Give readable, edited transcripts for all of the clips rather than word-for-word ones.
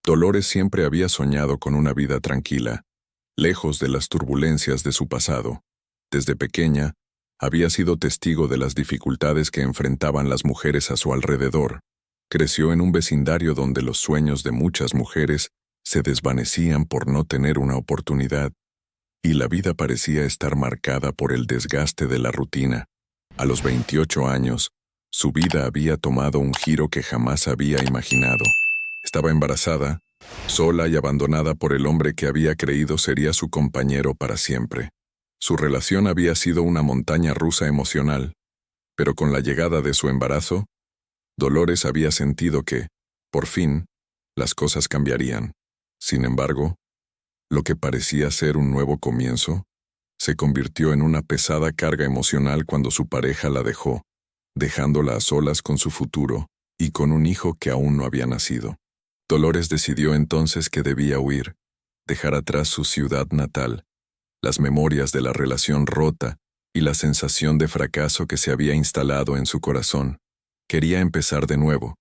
Dolores siempre había soñado con una vida tranquila, lejos de las turbulencias de su pasado. Desde pequeña, había sido testigo de las dificultades que enfrentaban las mujeres a su alrededor. Creció en un vecindario donde los sueños de muchas mujeres se desvanecían por no tener una oportunidad, y la vida parecía estar marcada por el desgaste de la rutina. A los 28 años, su vida había tomado un giro que jamás había imaginado. Estaba embarazada, sola y abandonada por el hombre que había creído sería su compañero para siempre. Su relación había sido una montaña rusa emocional, pero con la llegada de su embarazo, Dolores había sentido que, por fin, las cosas cambiarían. Sin embargo, lo que parecía ser un nuevo comienzo, se convirtió en una pesada carga emocional cuando su pareja la dejó, dejándola a solas con su futuro y con un hijo que aún no había nacido. Dolores decidió entonces que debía huir, dejar atrás su ciudad natal, las memorias de la relación rota y la sensación de fracaso que se había instalado en su corazón. Quería empezar de nuevo,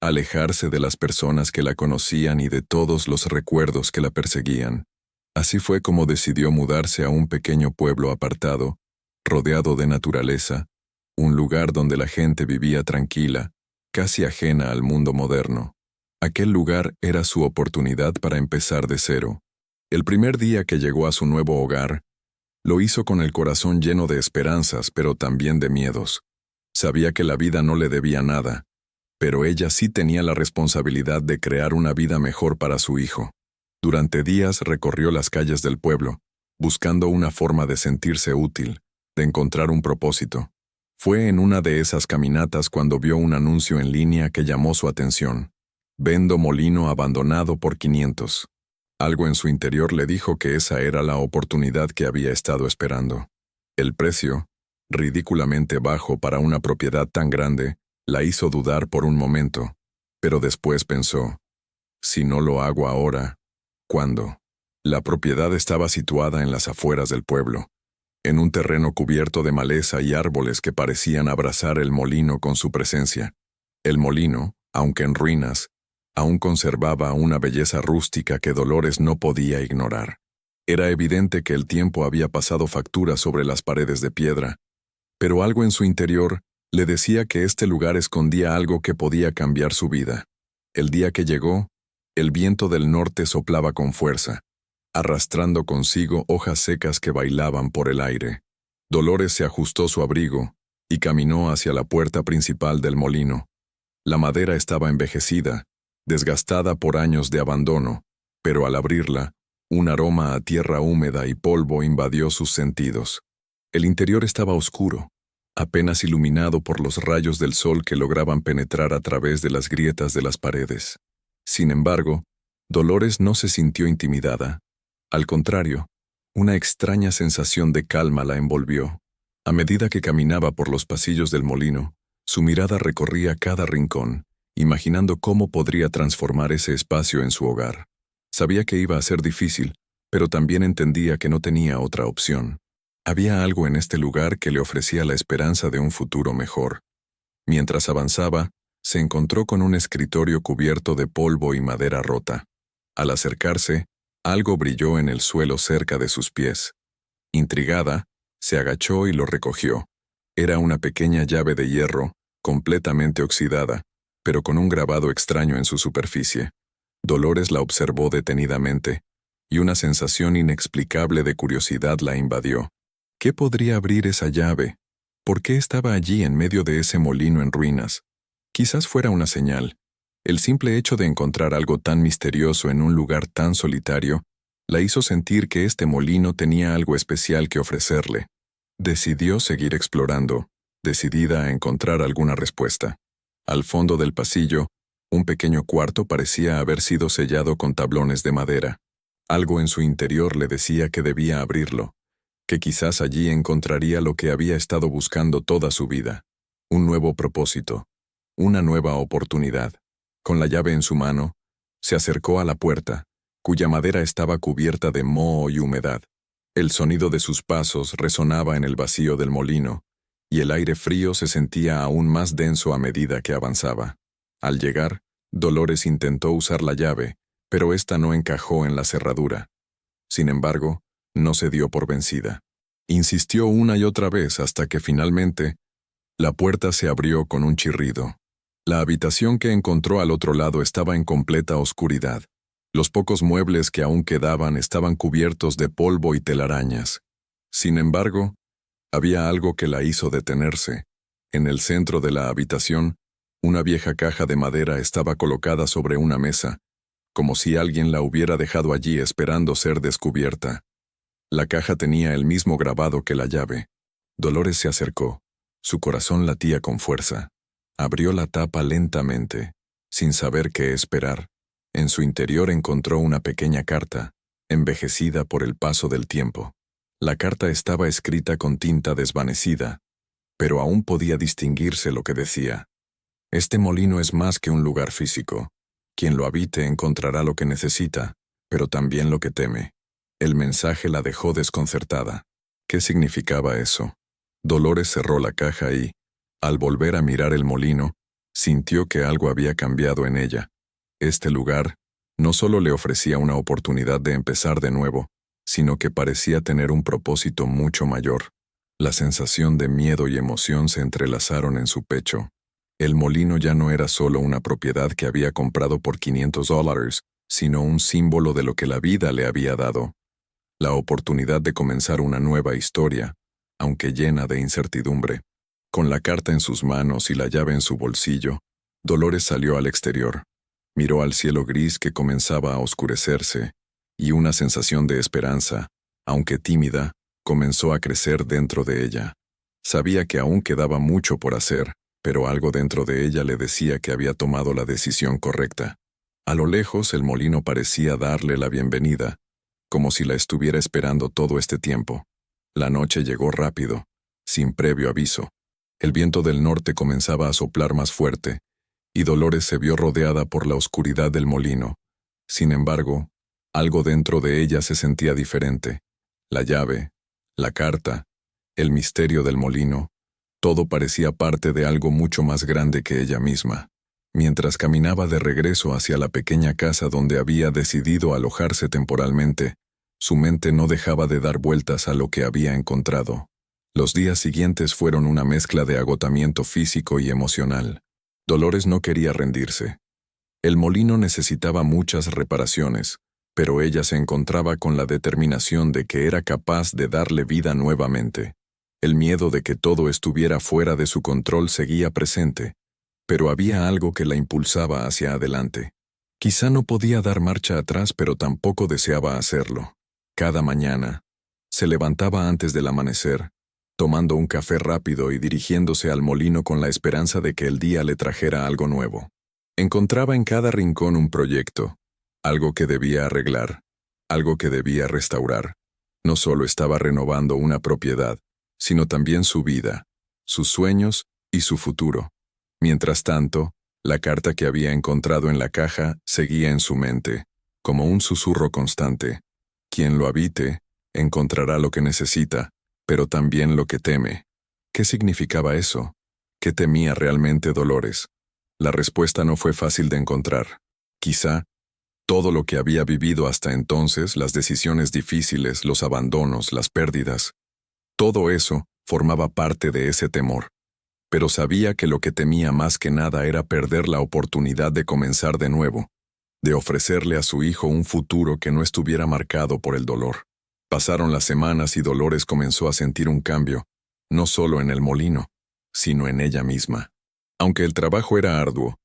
alejarse de las personas que la conocían y de todos los recuerdos que la perseguían. Así fue como decidió mudarse a un pequeño pueblo apartado, rodeado de naturaleza, un lugar donde la gente vivía tranquila, casi ajena al mundo moderno. Aquel lugar era su oportunidad para empezar de cero. El primer día que llegó a su nuevo hogar, lo hizo con el corazón lleno de esperanzas, pero también de miedos. Sabía que la vida no le debía nada, pero ella sí tenía la responsabilidad de crear una vida mejor para su hijo. Durante días recorrió las calles del pueblo, buscando una forma de sentirse útil, de encontrar un propósito. Fue en una de esas caminatas cuando vio un anuncio en línea que llamó su atención. Vendo molino abandonado por 500. Algo en su interior le dijo que esa era la oportunidad que había estado esperando. El precio, ridículamente bajo para una propiedad tan grande, la hizo dudar por un momento, pero después pensó, si no lo hago ahora, ¿cuándo? La propiedad estaba situada en las afueras del pueblo, en un terreno cubierto de maleza y árboles que parecían abrazar el molino con su presencia. El molino, aunque en ruinas, aún conservaba una belleza rústica que Dolores no podía ignorar. Era evidente que el tiempo había pasado factura sobre las paredes de piedra, pero algo en su interior le decía que este lugar escondía algo que podía cambiar su vida. El día que llegó, el viento del norte soplaba con fuerza, arrastrando consigo hojas secas que bailaban por el aire. Dolores se ajustó su abrigo y caminó hacia la puerta principal del molino. La madera estaba envejecida, desgastada por años de abandono, pero al abrirla, un aroma a tierra húmeda y polvo invadió sus sentidos. El interior estaba oscuro, apenas iluminado por los rayos del sol que lograban penetrar a través de las grietas de las paredes. Sin embargo, Dolores no se sintió intimidada. Al contrario, una extraña sensación de calma la envolvió. A medida que caminaba por los pasillos del molino, su mirada recorría cada rincón, imaginando cómo podría transformar ese espacio en su hogar. Sabía que iba a ser difícil, pero también entendía que no tenía otra opción. Había algo en este lugar que le ofrecía la esperanza de un futuro mejor. Mientras avanzaba, se encontró con un escritorio cubierto de polvo y madera rota. Al acercarse, algo brilló en el suelo cerca de sus pies. Intrigada, se agachó y lo recogió. Era una pequeña llave de hierro, completamente oxidada, pero con un grabado extraño en su superficie. Dolores la observó detenidamente, y una sensación inexplicable de curiosidad la invadió. ¿Qué podría abrir esa llave? ¿Por qué estaba allí en medio de ese molino en ruinas? Quizás fuera una señal. El simple hecho de encontrar algo tan misterioso en un lugar tan solitario la hizo sentir que este molino tenía algo especial que ofrecerle. Decidió seguir explorando, decidida a encontrar alguna respuesta. Al fondo del pasillo, un pequeño cuarto parecía haber sido sellado con tablones de madera. Algo en su interior le decía que debía abrirlo, que quizás allí encontraría lo que había estado buscando toda su vida. Un nuevo propósito, una nueva oportunidad. Con la llave en su mano, se acercó a la puerta, cuya madera estaba cubierta de moho y humedad. El sonido de sus pasos resonaba en el vacío del molino, y el aire frío se sentía aún más denso a medida que avanzaba. Al llegar, Dolores intentó usar la llave, pero ésta no encajó en la cerradura. Sin embargo, no se dio por vencida. Insistió una y otra vez hasta que finalmente la puerta se abrió con un chirrido. La habitación que encontró al otro lado estaba en completa oscuridad. Los pocos muebles que aún quedaban estaban cubiertos de polvo y telarañas. Sin embargo, había algo que la hizo detenerse. En el centro de la habitación, una vieja caja de madera estaba colocada sobre una mesa, como si alguien la hubiera dejado allí esperando ser descubierta. La caja tenía el mismo grabado que la llave. Dolores se acercó. Su corazón latía con fuerza. Abrió la tapa lentamente, sin saber qué esperar. En su interior encontró una pequeña carta, envejecida por el paso del tiempo. La carta estaba escrita con tinta desvanecida, pero aún podía distinguirse lo que decía. Este molino es más que un lugar físico. Quien lo habite encontrará lo que necesita, pero también lo que teme. El mensaje la dejó desconcertada. ¿Qué significaba eso? Dolores cerró la caja y, al volver a mirar el molino, sintió que algo había cambiado en ella. Este lugar no solo le ofrecía una oportunidad de empezar de nuevo, sino que parecía tener un propósito mucho mayor. La sensación de miedo y emoción se entrelazaron en su pecho. El molino ya no era solo una propiedad que había comprado por $500, sino un símbolo de lo que la vida le había dado. La oportunidad de comenzar una nueva historia, aunque llena de incertidumbre. Con la carta en sus manos y la llave en su bolsillo, Dolores salió al exterior. Miró al cielo gris que comenzaba a oscurecerse, y una sensación de esperanza, aunque tímida, comenzó a crecer dentro de ella. Sabía que aún quedaba mucho por hacer, pero algo dentro de ella le decía que había tomado la decisión correcta. A lo lejos el molino parecía darle la bienvenida, como si la estuviera esperando todo este tiempo. La noche llegó rápido, sin previo aviso. El viento del norte comenzaba a soplar más fuerte, y Dolores se vio rodeada por la oscuridad del molino. Sin embargo, algo dentro de ella se sentía diferente. La llave, la carta, el misterio del molino, todo parecía parte de algo mucho más grande que ella misma. Mientras caminaba de regreso hacia la pequeña casa donde había decidido alojarse temporalmente, su mente no dejaba de dar vueltas a lo que había encontrado. Los días siguientes fueron una mezcla de agotamiento físico y emocional. Dolores no quería rendirse. El molino necesitaba muchas reparaciones, pero ella se encontraba con la determinación de que era capaz de darle vida nuevamente. El miedo de que todo estuviera fuera de su control seguía presente, pero había algo que la impulsaba hacia adelante. Quizá no podía dar marcha atrás, pero tampoco deseaba hacerlo. Cada mañana, se levantaba antes del amanecer, tomando un café rápido y dirigiéndose al molino con la esperanza de que el día le trajera algo nuevo. Encontraba en cada rincón un proyecto, algo que debía arreglar, algo que debía restaurar. No solo estaba renovando una propiedad, sino también su vida, sus sueños y su futuro. Mientras tanto, la carta que había encontrado en la caja seguía en su mente, como un susurro constante. Quien lo habite, encontrará lo que necesita, pero también lo que teme. ¿Qué significaba eso? ¿Qué temía realmente Dolores? La respuesta no fue fácil de encontrar. Quizá, todo lo que había vivido hasta entonces, las decisiones difíciles, los abandonos, las pérdidas, todo eso formaba parte de ese temor. Pero sabía que lo que temía más que nada era perder la oportunidad de comenzar de nuevo, de ofrecerle a su hijo un futuro que no estuviera marcado por el dolor. Pasaron las semanas y Dolores comenzó a sentir un cambio, no solo en el molino, sino en ella misma. Aunque el trabajo era arduo,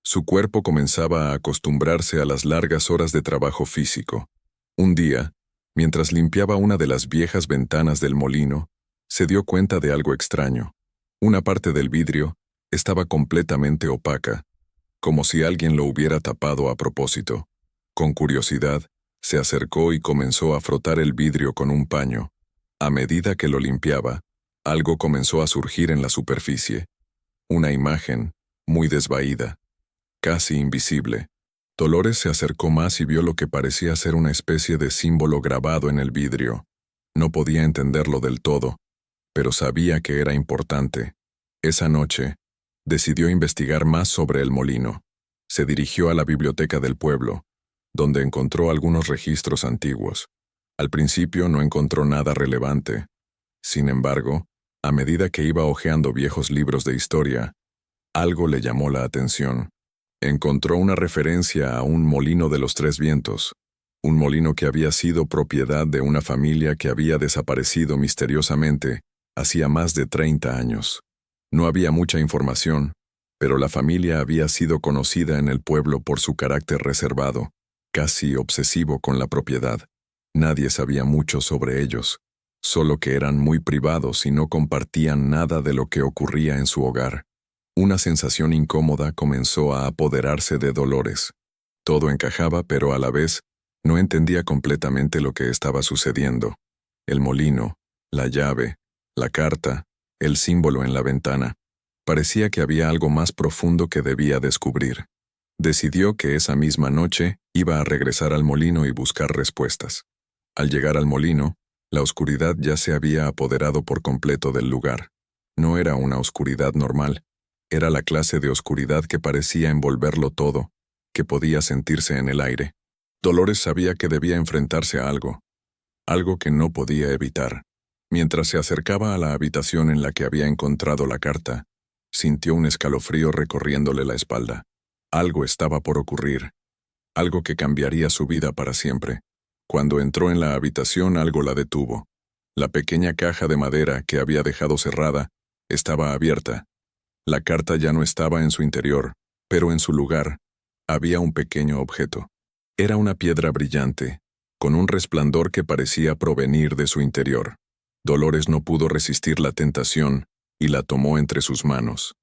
su cuerpo comenzaba a acostumbrarse a las largas horas de trabajo físico. Un día, mientras limpiaba una de las viejas ventanas del molino, se dio cuenta de algo extraño. Una parte del vidrio estaba completamente opaca, como si alguien lo hubiera tapado a propósito. Con curiosidad, se acercó y comenzó a frotar el vidrio con un paño. A medida que lo limpiaba, algo comenzó a surgir en la superficie. Una imagen, muy desvaída, casi invisible. Dolores se acercó más y vio lo que parecía ser una especie de símbolo grabado en el vidrio. No podía entenderlo del todo, pero sabía que era importante. Esa noche, decidió investigar más sobre el molino. Se dirigió a la biblioteca del pueblo, donde encontró algunos registros antiguos. Al principio no encontró nada relevante. Sin embargo, a medida que iba hojeando viejos libros de historia, algo le llamó la atención. Encontró una referencia a un molino de los tres vientos, un molino que había sido propiedad de una familia que había desaparecido misteriosamente hacía más de 30 años. No había mucha información, pero la familia había sido conocida en el pueblo por su carácter reservado, casi obsesivo con la propiedad. Nadie sabía mucho sobre ellos, solo que eran muy privados y no compartían nada de lo que ocurría en su hogar. Una sensación incómoda comenzó a apoderarse de Dolores. Todo encajaba, pero a la vez no entendía completamente lo que estaba sucediendo. El molino, la llave, la carta, el símbolo en la ventana. Parecía que había algo más profundo que debía descubrir. Decidió que esa misma noche iba a regresar al molino y buscar respuestas. Al llegar al molino, la oscuridad ya se había apoderado por completo del lugar. No era una oscuridad normal. Era la clase de oscuridad que parecía envolverlo todo, que podía sentirse en el aire. Dolores sabía que debía enfrentarse a algo que no podía evitar. Mientras se acercaba a la habitación en la que había encontrado la carta, sintió un escalofrío recorriéndole la espalda. Algo estaba por ocurrir, algo que cambiaría su vida para siempre. Cuando entró en la habitación, algo la detuvo. La pequeña caja de madera que había dejado cerrada estaba abierta. La carta ya no estaba en su interior, pero en su lugar había un pequeño objeto. Era una piedra brillante, con un resplandor que parecía provenir de su interior. Dolores no pudo resistir la tentación y la tomó entre sus manos.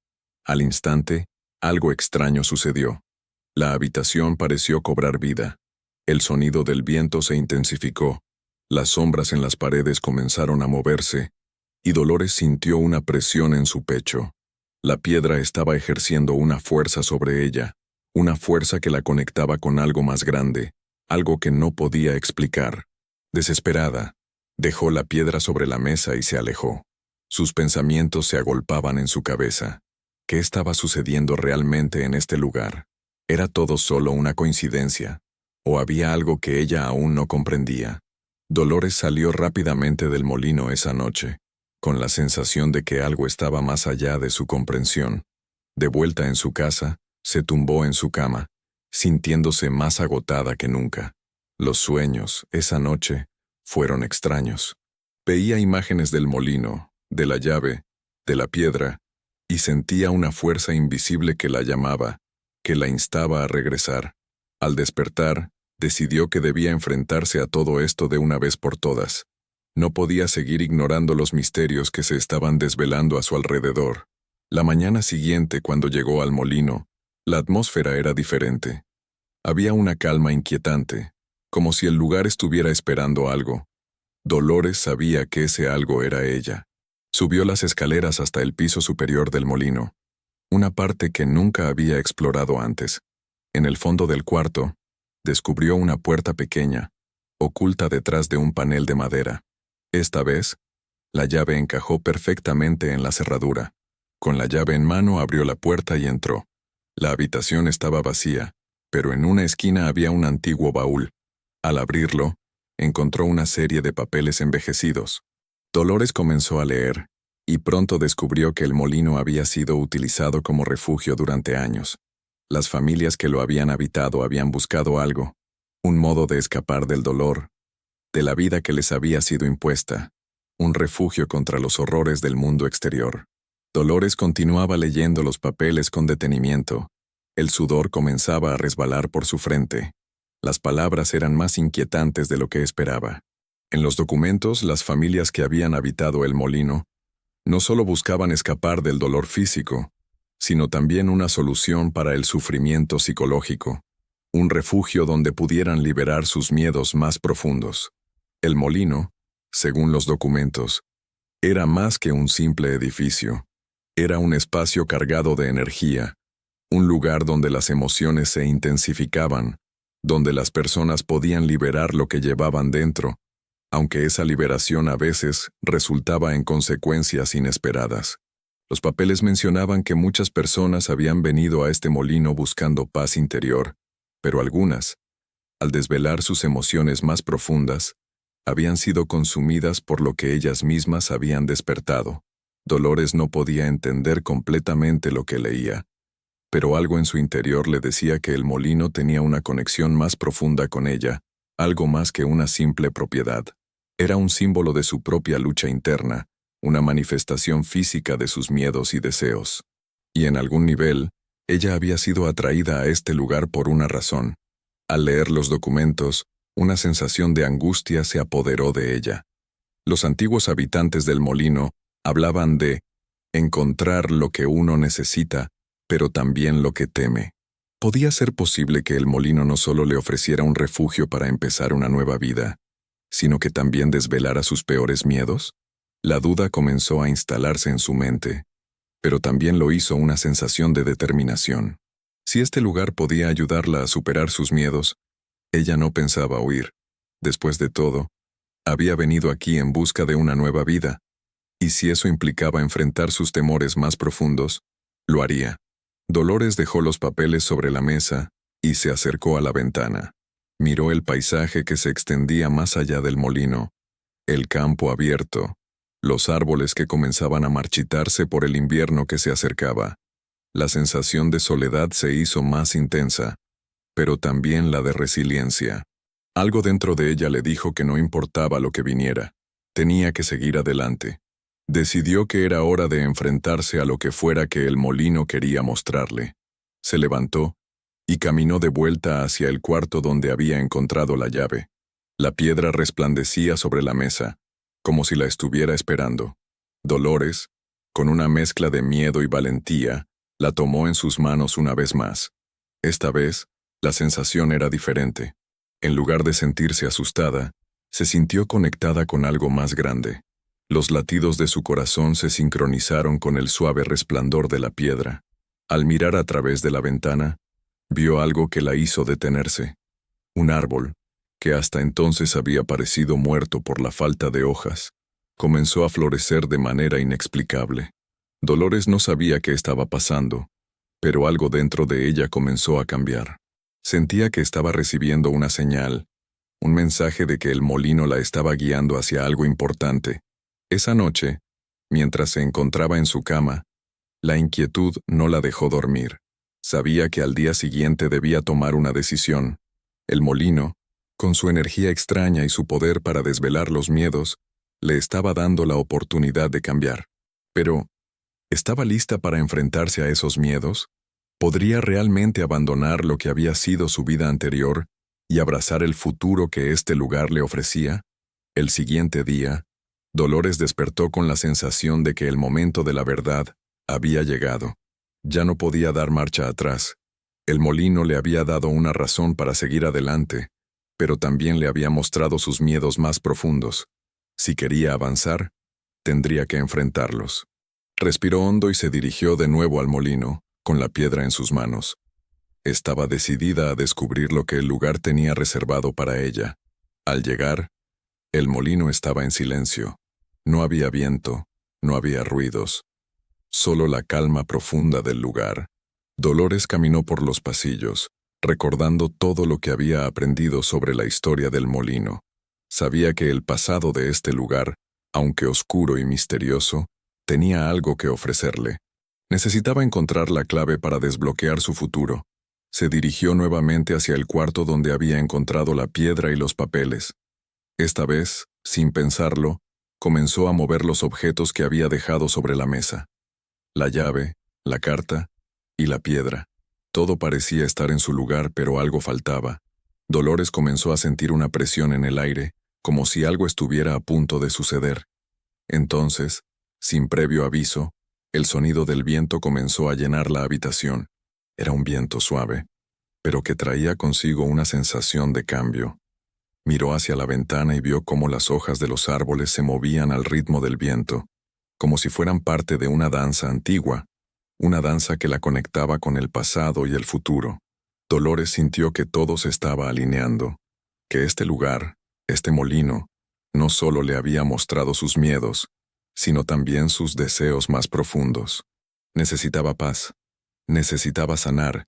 Al instante, algo extraño sucedió. La habitación pareció cobrar vida. El sonido del viento se intensificó, las sombras en las paredes comenzaron a moverse, y Dolores sintió una presión en su pecho. La piedra estaba ejerciendo una fuerza sobre ella, una fuerza que la conectaba con algo más grande, algo que no podía explicar. Desesperada, dejó la piedra sobre la mesa y se alejó. Sus pensamientos se agolpaban en su cabeza. ¿Qué estaba sucediendo realmente en este lugar? ¿Era todo solo una coincidencia? ¿O había algo que ella aún no comprendía? Dolores salió rápidamente del molino esa noche, con la sensación de que algo estaba más allá de su comprensión. De vuelta en su casa, se tumbó en su cama, sintiéndose más agotada que nunca. Los sueños, esa noche, fueron extraños. Veía imágenes del molino, de la llave, de la piedra, y sentía una fuerza invisible que la llamaba, que la instaba a regresar. Al despertar, decidió que debía enfrentarse a todo esto de una vez por todas. No podía seguir ignorando los misterios que se estaban desvelando a su alrededor. La mañana siguiente, cuando llegó al molino, la atmósfera era diferente. Había una calma inquietante, como si el lugar estuviera esperando algo. Dolores sabía que ese algo era ella. Subió las escaleras hasta el piso superior del molino, una parte que nunca había explorado antes. En el fondo del cuarto, descubrió una puerta pequeña, oculta detrás de un panel de madera. Esta vez, la llave encajó perfectamente en la cerradura. Con la llave en mano abrió la puerta y entró. La habitación estaba vacía, pero en una esquina había un antiguo baúl. Al abrirlo, encontró una serie de papeles envejecidos. Dolores comenzó a leer, y pronto descubrió que el molino había sido utilizado como refugio durante años. Las familias que lo habían habitado habían buscado algo, un modo de escapar del dolor, de la vida que les había sido impuesta, un refugio contra los horrores del mundo exterior. Dolores continuaba leyendo los papeles con detenimiento. El sudor comenzaba a resbalar por su frente. Las palabras eran más inquietantes de lo que esperaba. En los documentos, las familias que habían habitado el molino no solo buscaban escapar del dolor físico, sino también una solución para el sufrimiento psicológico, un refugio donde pudieran liberar sus miedos más profundos. El molino, según los documentos, era más que un simple edificio. Era un espacio cargado de energía, un lugar donde las emociones se intensificaban, donde las personas podían liberar lo que llevaban dentro, aunque esa liberación a veces resultaba en consecuencias inesperadas. Los papeles mencionaban que muchas personas habían venido a este molino buscando paz interior, pero algunas Al desvelar sus emociones más profundas, habían sido consumidas por lo que ellas mismas habían despertado. Dolores no podía entender completamente lo que leía, pero algo en su interior le decía que el molino tenía una conexión más profunda con ella, algo más que una simple propiedad. Era un símbolo de su propia lucha interna, una manifestación física de sus miedos y deseos. Y en algún nivel, ella había sido atraída a este lugar por una razón. Al leer los documentos, una sensación de angustia se apoderó de ella. Los antiguos habitantes del molino hablaban de encontrar lo que uno necesita, pero también lo que teme. ¿Podía ser posible que el molino no solo le ofreciera un refugio para empezar una nueva vida, sino que también desvelara sus peores miedos? La duda comenzó a instalarse en su mente, pero también lo hizo una sensación de determinación. Si este lugar podía ayudarla a superar sus miedos, ella no pensaba huir. Después de todo, había venido aquí en busca de una nueva vida, y si eso implicaba enfrentar sus temores más profundos, lo haría. Dolores dejó los papeles sobre la mesa y se acercó a la ventana. Miró el paisaje que se extendía más allá del molino, el campo abierto, los árboles que comenzaban a marchitarse por el invierno que se acercaba. La sensación de soledad se hizo más intensa, pero también la de resiliencia. Algo dentro de ella le dijo que no importaba lo que viniera, tenía que seguir adelante. Decidió que era hora de enfrentarse a lo que fuera que el molino quería mostrarle. Se levantó y caminó de vuelta hacia el cuarto donde había encontrado la llave. La piedra resplandecía sobre la mesa, como si la estuviera esperando. Dolores, con una mezcla de miedo y valentía, la tomó en sus manos una vez más. Esta vez, la sensación era diferente. En lugar de sentirse asustada, se sintió conectada con algo más grande. Los latidos de su corazón se sincronizaron con el suave resplandor de la piedra. Al mirar a través de la ventana, vio algo que la hizo detenerse. Un árbol, que hasta entonces había parecido muerto por la falta de hojas, comenzó a florecer de manera inexplicable. Dolores no sabía qué estaba pasando, pero algo dentro de ella comenzó a cambiar. Sentía que estaba recibiendo una señal, un mensaje de que el molino la estaba guiando hacia algo importante. Esa noche, mientras se encontraba en su cama, la inquietud no la dejó dormir. Sabía que al día siguiente debía tomar una decisión. El molino, con su energía extraña y su poder para desvelar los miedos, le estaba dando la oportunidad de cambiar. Pero, ¿estaba lista para enfrentarse a esos miedos? ¿Podría realmente abandonar lo que había sido su vida anterior y abrazar el futuro que este lugar le ofrecía? El siguiente día, Dolores despertó con la sensación de que el momento de la verdad había llegado. Ya no podía dar marcha atrás. El molino le había dado una razón para seguir adelante, pero también le había mostrado sus miedos más profundos. Si quería avanzar, tendría que enfrentarlos. Respiró hondo y se dirigió de nuevo al molino, con la piedra en sus manos. Estaba decidida a descubrir lo que el lugar tenía reservado para ella. Al llegar, el molino estaba en silencio. No había viento, no había ruidos. Solo la calma profunda del lugar. Dolores caminó por los pasillos, recordando todo lo que había aprendido sobre la historia del molino. Sabía que el pasado de este lugar, aunque oscuro y misterioso, tenía algo que ofrecerle. Necesitaba encontrar la clave para desbloquear su futuro. Se dirigió nuevamente hacia el cuarto donde había encontrado la piedra y los papeles. Esta vez, sin pensarlo, comenzó a mover los objetos que había dejado sobre la mesa. La llave, la carta y la piedra. Todo parecía estar en su lugar, pero algo faltaba. Dolores comenzó a sentir una presión en el aire, como si algo estuviera a punto de suceder. Entonces, sin previo aviso, el sonido del viento comenzó a llenar la habitación. Era un viento suave, pero que traía consigo una sensación de cambio. Miró hacia la ventana y vio cómo las hojas de los árboles se movían al ritmo del viento, como si fueran parte de una danza antigua, una danza que la conectaba con el pasado y el futuro. Dolores sintió que todo se estaba alineando, que este lugar, este molino, no solo le había mostrado sus miedos, sino también sus deseos más profundos. Necesitaba paz, necesitaba sanar,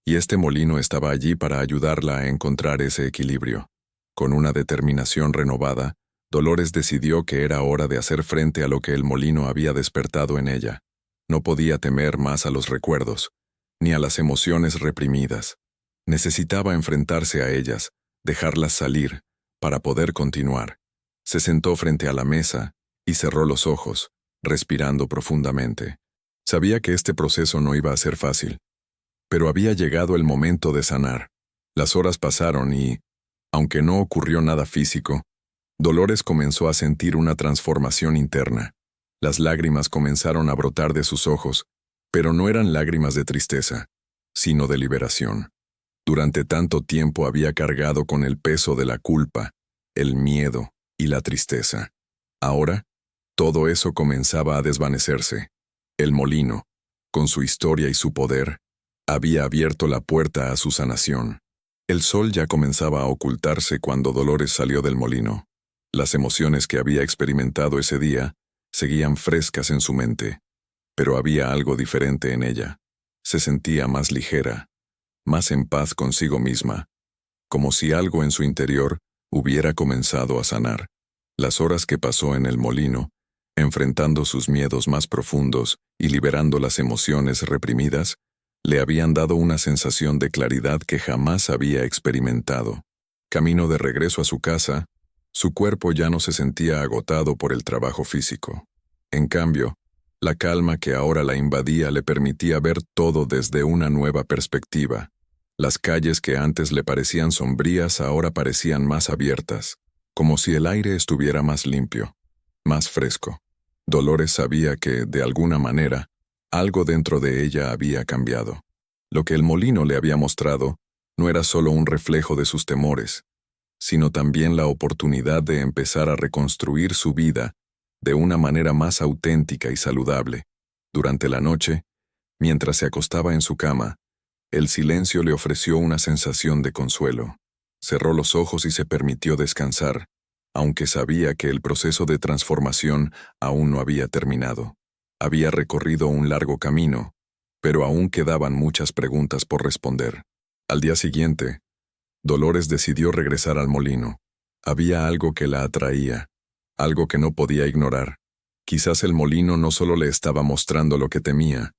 y este molino estaba allí para ayudarla a encontrar ese equilibrio. Con una determinación renovada, Dolores decidió que era hora de hacer frente a lo que el molino había despertado en ella. No podía temer más a los recuerdos, ni a las emociones reprimidas. Necesitaba enfrentarse a ellas, dejarlas salir, para poder continuar. Se sentó frente a la mesa y cerró los ojos, respirando profundamente. Sabía que este proceso no iba a ser fácil, pero había llegado el momento de sanar. Las horas pasaron y, aunque no ocurrió nada físico, Dolores comenzó a sentir una transformación interna. Las lágrimas comenzaron a brotar de sus ojos, pero no eran lágrimas de tristeza, sino de liberación. Durante tanto tiempo había cargado con el peso de la culpa, el miedo y la tristeza. Ahora, todo eso comenzaba a desvanecerse. El molino, con su historia y su poder, había abierto la puerta a su sanación. El sol ya comenzaba a ocultarse cuando Dolores salió del molino. Las emociones que había experimentado ese día seguían frescas en su mente, pero había algo diferente en ella. Se sentía más ligera, más en paz consigo misma, como si algo en su interior hubiera comenzado a sanar. Las horas que pasó en el molino, enfrentando sus miedos más profundos y liberando las emociones reprimidas, le habían dado una sensación de claridad que jamás había experimentado. Camino de regreso a su casa, su cuerpo ya no se sentía agotado por el trabajo físico. En cambio, la calma que ahora la invadía le permitía ver todo desde una nueva perspectiva. Las calles que antes le parecían sombrías ahora parecían más abiertas, como si el aire estuviera más limpio, más fresco. Dolores sabía que, de alguna manera, algo dentro de ella había cambiado. Lo que el molino le había mostrado no era solo un reflejo de sus temores, sino también la oportunidad de empezar a reconstruir su vida de una manera más auténtica y saludable. Durante la noche, mientras se acostaba en su cama, el silencio le ofreció una sensación de consuelo. Cerró los ojos y se permitió descansar, aunque sabía que el proceso de transformación aún no había terminado. Había recorrido un largo camino, pero aún quedaban muchas preguntas por responder. Al día siguiente, Dolores decidió regresar al molino. Había algo que la atraía, algo que no podía ignorar. Quizás el molino no solo le estaba mostrando lo que temía,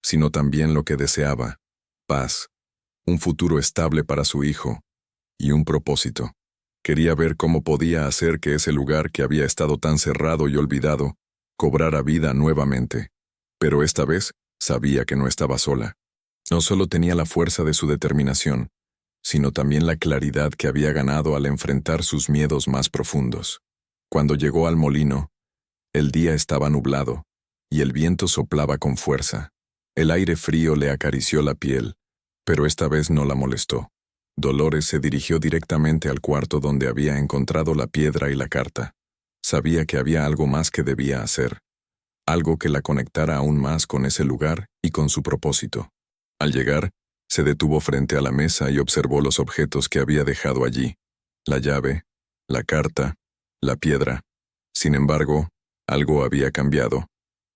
sino también lo que deseaba: paz, un futuro estable para su hijo y un propósito. Quería ver cómo podía hacer que ese lugar que había estado tan cerrado y olvidado cobrara vida nuevamente. Pero esta vez sabía que no estaba sola. No solo tenía la fuerza de su determinación, sino también la claridad que había ganado al enfrentar sus miedos más profundos. Cuando llegó al molino, el día estaba nublado y el viento soplaba con fuerza. El aire frío le acarició la piel, pero esta vez no la molestó. Dolores se dirigió directamente al cuarto donde había encontrado la piedra y la carta. Sabía que había algo más que debía hacer, algo que la conectara aún más con ese lugar y con su propósito. Al llegar, se detuvo frente a la mesa y observó los objetos que había dejado allí: la llave, la carta, la piedra. Sin embargo, algo había cambiado.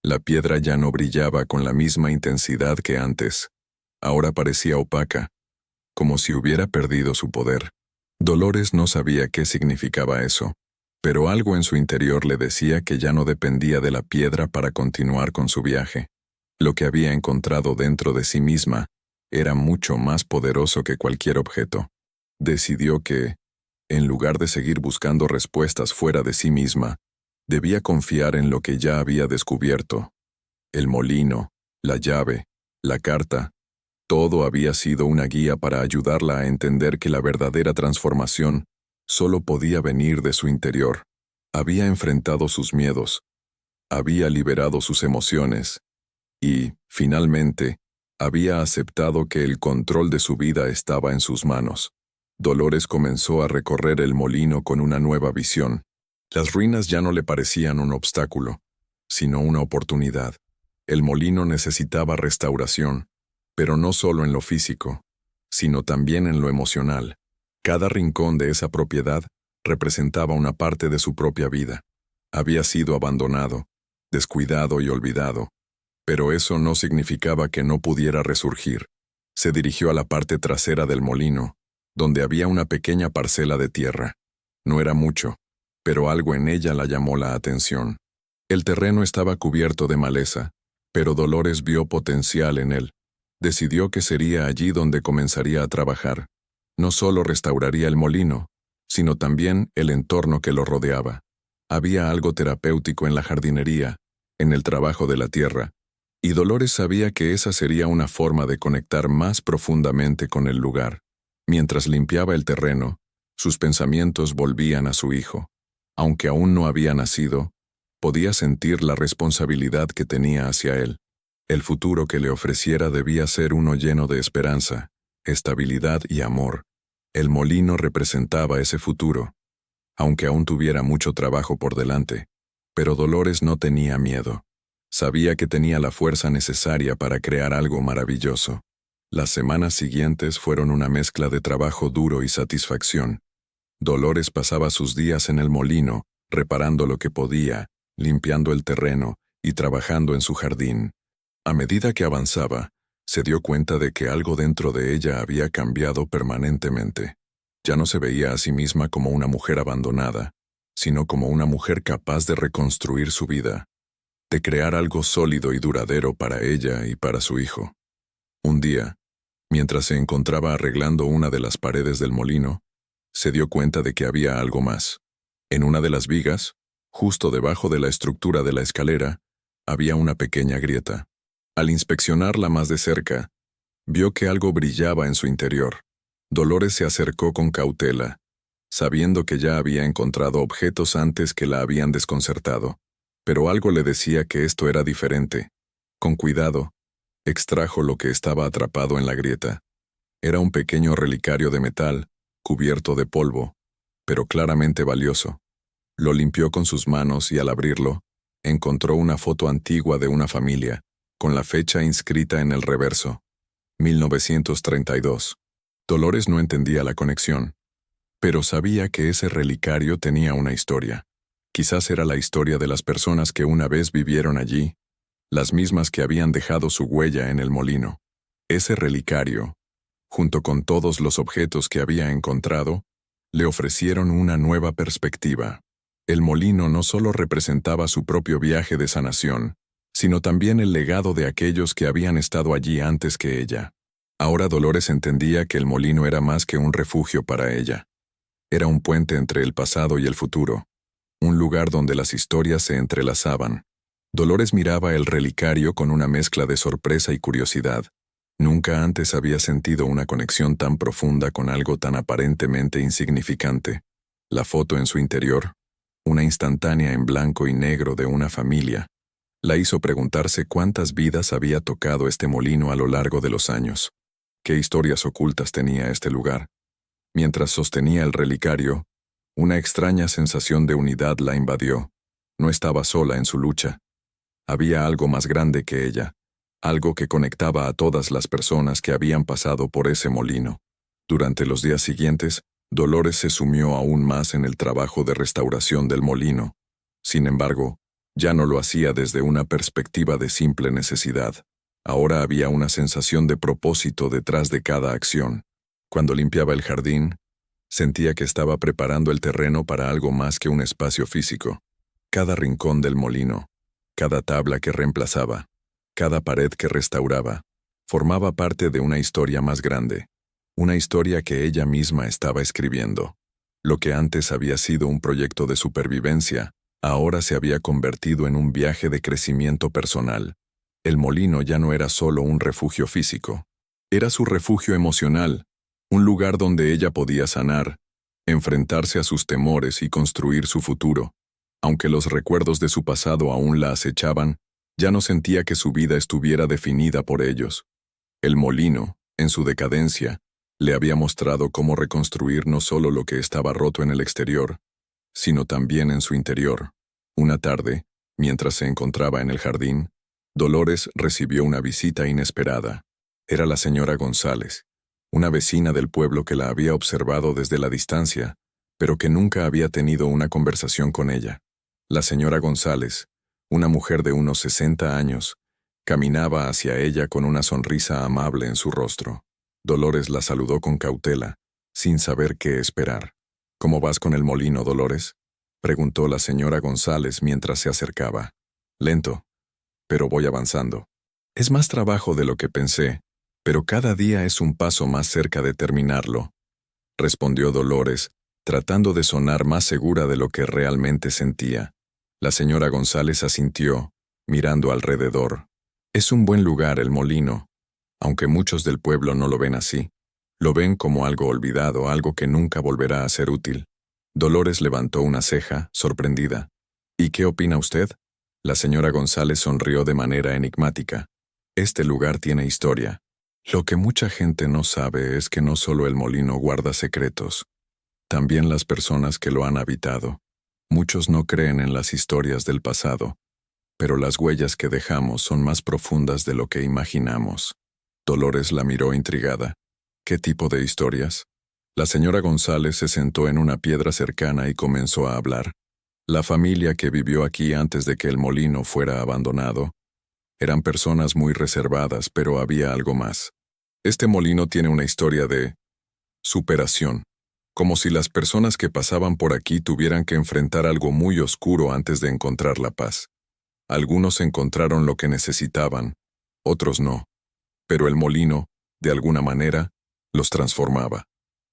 La piedra ya no brillaba con la misma intensidad que antes. Ahora parecía opaca, como si hubiera perdido su poder. Dolores no sabía qué significaba eso, pero algo en su interior le decía que ya no dependía de la piedra para continuar con su viaje. Lo que había encontrado dentro de sí misma era mucho más poderoso que cualquier objeto. Decidió que, en lugar de seguir buscando respuestas fuera de sí misma, debía confiar en lo que ya había descubierto. El molino, la llave, la carta, todo había sido una guía para ayudarla a entender que la verdadera transformación solo podía venir de su interior. Había enfrentado sus miedos, había liberado sus emociones y, finalmente, había aceptado que el control de su vida estaba en sus manos. Dolores comenzó a recorrer el molino con una nueva visión. Las ruinas ya no le parecían un obstáculo, sino una oportunidad. El molino necesitaba restauración, pero no solo en lo físico, sino también en lo emocional. Cada rincón de esa propiedad representaba una parte de su propia vida. Había sido abandonado, descuidado y olvidado, pero eso no significaba que no pudiera resurgir. Se dirigió a la parte trasera del molino, donde había una pequeña parcela de tierra. No era mucho, pero algo en ella la llamó la atención. El terreno estaba cubierto de maleza, pero Dolores vio potencial en él. Decidió que sería allí donde comenzaría a trabajar. No solo restauraría el molino, sino también el entorno que lo rodeaba. Había algo terapéutico en la jardinería, en el trabajo de la tierra, y Dolores sabía que esa sería una forma de conectar más profundamente con el lugar. Mientras limpiaba el terreno, sus pensamientos volvían a su hijo. Aunque aún no había nacido, podía sentir la responsabilidad que tenía hacia él. El futuro que le ofreciera debía ser uno lleno de esperanza, estabilidad y amor. El molino representaba ese futuro, aunque aún tuviera mucho trabajo por delante. Pero Dolores no tenía miedo. Sabía que tenía la fuerza necesaria para crear algo maravilloso. Las semanas siguientes fueron una mezcla de trabajo duro y satisfacción. Dolores pasaba sus días en el molino, reparando lo que podía, limpiando el terreno y trabajando en su jardín. A medida que avanzaba, se dio cuenta de que algo dentro de ella había cambiado permanentemente. Ya no se veía a sí misma como una mujer abandonada, sino como una mujer capaz de reconstruir su vida, de crear algo sólido y duradero para ella y para su hijo. Un día, mientras se encontraba arreglando una de las paredes del molino, se dio cuenta de que había algo más. En una de las vigas, justo debajo de la estructura de la escalera, había una pequeña grieta. Al inspeccionarla más de cerca, vio que algo brillaba en su interior. Dolores se acercó con cautela, sabiendo que ya había encontrado objetos antes que la habían desconcertado, pero algo le decía que esto era diferente. Con cuidado, extrajo lo que estaba atrapado en la grieta. Era un pequeño relicario de metal, cubierto de polvo, pero claramente valioso. Lo limpió con sus manos y al abrirlo, encontró una foto antigua de una familia, con la fecha inscrita en el reverso, 1932. Dolores no entendía la conexión, pero sabía que ese relicario tenía una historia. Quizás era la historia de las personas que una vez vivieron allí, las mismas que habían dejado su huella en el molino. Ese relicario, junto con todos los objetos que había encontrado, le ofrecieron una nueva perspectiva. El molino no solo representaba su propio viaje de sanación, sino también el legado de aquellos que habían estado allí antes que ella. Ahora Dolores entendía que el molino era más que un refugio para ella. Era un puente entre el pasado y el futuro, un lugar donde las historias se entrelazaban. Dolores miraba el relicario con una mezcla de sorpresa y curiosidad. Nunca antes había sentido una conexión tan profunda con algo tan aparentemente insignificante. La foto en su interior, una instantánea en blanco y negro de una familia, la hizo preguntarse cuántas vidas había tocado este molino a lo largo de los años. ¿Qué historias ocultas tenía este lugar? Mientras sostenía el relicario, una extraña sensación de unidad la invadió. No estaba sola en su lucha. Había algo más grande que ella, algo que conectaba a todas las personas que habían pasado por ese molino. Durante los días siguientes, Dolores se sumió aún más en el trabajo de restauración del molino. Sin embargo, ya no lo hacía desde una perspectiva de simple necesidad. Ahora había una sensación de propósito detrás de cada acción. Cuando limpiaba el jardín, sentía que estaba preparando el terreno para algo más que un espacio físico. Cada rincón del molino, cada tabla que reemplazaba, cada pared que restauraba, formaba parte de una historia más grande, una historia que ella misma estaba escribiendo. Lo que antes había sido un proyecto de supervivencia, ahora se había convertido en un viaje de crecimiento personal. El molino ya no era solo un refugio físico, era su refugio emocional, un lugar donde ella podía sanar, enfrentarse a sus temores y construir su futuro. Aunque los recuerdos de su pasado aún la acechaban, ya no sentía que su vida estuviera definida por ellos. El molino, en su decadencia, le había mostrado cómo reconstruir no solo lo que estaba roto en el exterior, sino también en su interior. Una tarde, mientras se encontraba en el jardín, Dolores recibió una visita inesperada. Era la señora González, una vecina del pueblo que la había observado desde la distancia, pero que nunca había tenido una conversación con ella. La señora González, una mujer de unos 60 años, caminaba hacia ella con una sonrisa amable en su rostro. Dolores la saludó con cautela, sin saber qué esperar. ¿Cómo vas con el molino, Dolores?, preguntó la señora González mientras se acercaba. Lento, pero voy avanzando. Es más trabajo de lo que pensé, pero cada día es un paso más cerca de terminarlo, respondió Dolores, tratando de sonar más segura de lo que realmente sentía. La señora González asintió, mirando alrededor. Es un buen lugar el molino, aunque muchos del pueblo no lo ven así. Lo ven como algo olvidado, algo que nunca volverá a ser útil. Dolores levantó una ceja, sorprendida. ¿Y qué opina usted? La señora González sonrió de manera enigmática. Este lugar tiene historia. Lo que mucha gente no sabe es que no solo el molino guarda secretos, también las personas que lo han habitado. Muchos no creen en las historias del pasado, pero las huellas que dejamos son más profundas de lo que imaginamos. Dolores la miró intrigada. ¿Qué tipo de historias? La señora González se sentó en una piedra cercana y comenzó a hablar. La familia que vivió aquí antes de que el molino fuera abandonado eran personas muy reservadas, pero había algo más. Este molino tiene una historia de superación, como si las personas que pasaban por aquí tuvieran que enfrentar algo muy oscuro antes de encontrar la paz. Algunos encontraron lo que necesitaban, otros no, pero el molino, de alguna manera, los transformaba.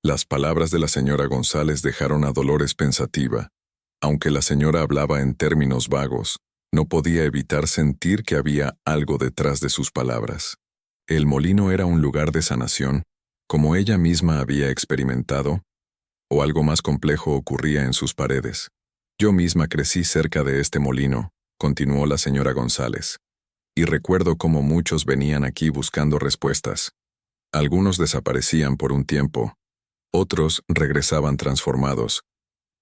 Las palabras de la señora González dejaron a Dolores pensativa. Aunque la señora hablaba en términos vagos, no podía evitar sentir que había algo detrás de sus palabras. El molino era un lugar de sanación, como ella misma había experimentado, o algo más complejo ocurría en sus paredes. Yo misma crecí cerca de este molino, continuó la señora González, y recuerdo cómo muchos venían aquí buscando respuestas. Algunos desaparecían por un tiempo, otros regresaban transformados,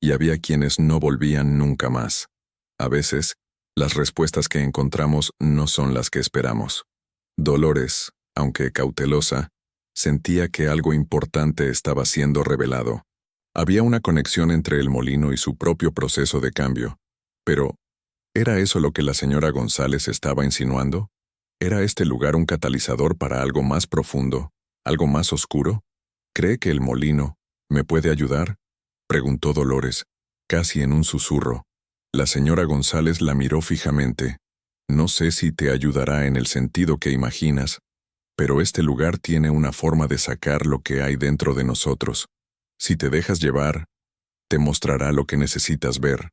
y había quienes no volvían nunca más. A veces, las respuestas que encontramos no son las que esperamos. Dolores, aunque cautelosa, sentía que algo importante estaba siendo revelado. Había una conexión entre el molino y su propio proceso de cambio. Pero, ¿era eso lo que la señora González estaba insinuando? ¿Era este lugar un catalizador para algo más profundo, algo más oscuro? ¿Cree que el molino me puede ayudar?, preguntó Dolores, casi en un susurro. La señora González la miró fijamente. No sé si te ayudará en el sentido que imaginas, pero este lugar tiene una forma de sacar lo que hay dentro de nosotros. Si te dejas llevar, te mostrará lo que necesitas ver.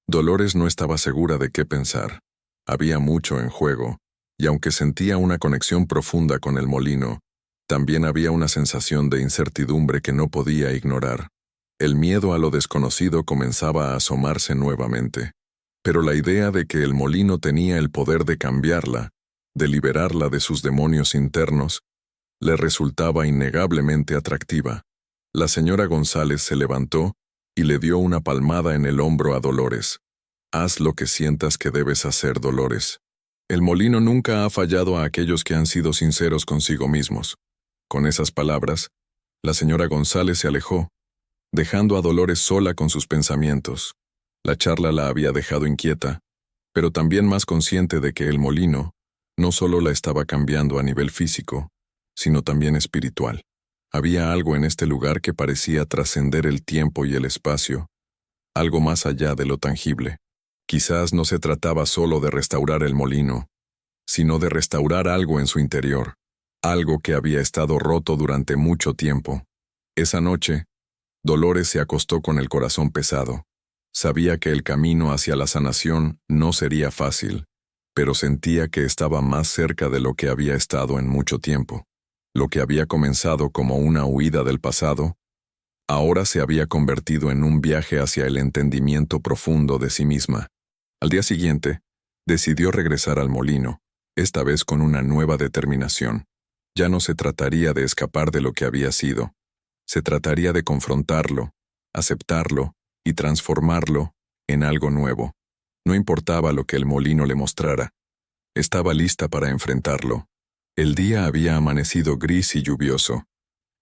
Dolores no estaba segura de qué pensar. Había mucho en juego, y aunque sentía una conexión profunda con el molino, también había una sensación de incertidumbre que no podía ignorar. El miedo a lo desconocido comenzaba a asomarse nuevamente. Pero la idea de que el molino tenía el poder de cambiarla, de liberarla de sus demonios internos, le resultaba innegablemente atractiva. La señora González se levantó y le dio una palmada en el hombro a Dolores. Haz lo que sientas que debes hacer, Dolores. El molino nunca ha fallado a aquellos que han sido sinceros consigo mismos. Con esas palabras, la señora González se alejó, dejando a Dolores sola con sus pensamientos. La charla la había dejado inquieta, pero también más consciente de que el molino no solo la estaba cambiando a nivel físico, sino también espiritual. Había algo en este lugar que parecía trascender el tiempo y el espacio, algo más allá de lo tangible. Quizás no se trataba solo de restaurar el molino, sino de restaurar algo en su interior, algo que había estado roto durante mucho tiempo. Esa noche, Dolores se acostó con el corazón pesado. Sabía que el camino hacia la sanación no sería fácil, pero sentía que estaba más cerca de lo que había estado en mucho tiempo. Lo que había comenzado como una huida del pasado, ahora se había convertido en un viaje hacia el entendimiento profundo de sí misma. Al día siguiente, decidió regresar al molino, esta vez con una nueva determinación. Ya no se trataría de escapar de lo que había sido. Se trataría de confrontarlo, aceptarlo y transformarlo en algo nuevo. No importaba lo que el molino le mostrara. Estaba lista para enfrentarlo. El día había amanecido gris y lluvioso.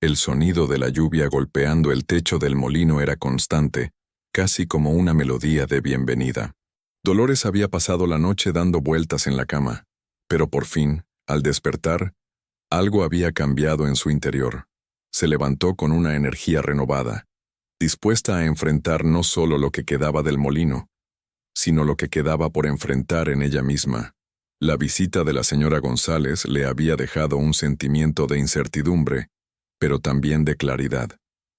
El sonido de la lluvia golpeando el techo del molino era constante, casi como una melodía de bienvenida. Dolores había pasado la noche dando vueltas en la cama, pero por fin, al despertar, Algo había cambiado en su interior. Se levantó con una energía renovada, dispuesta a enfrentar no solo lo que quedaba del molino, sino lo que quedaba por enfrentar en ella misma. La visita de la señora González le había dejado un sentimiento de incertidumbre, pero también de claridad.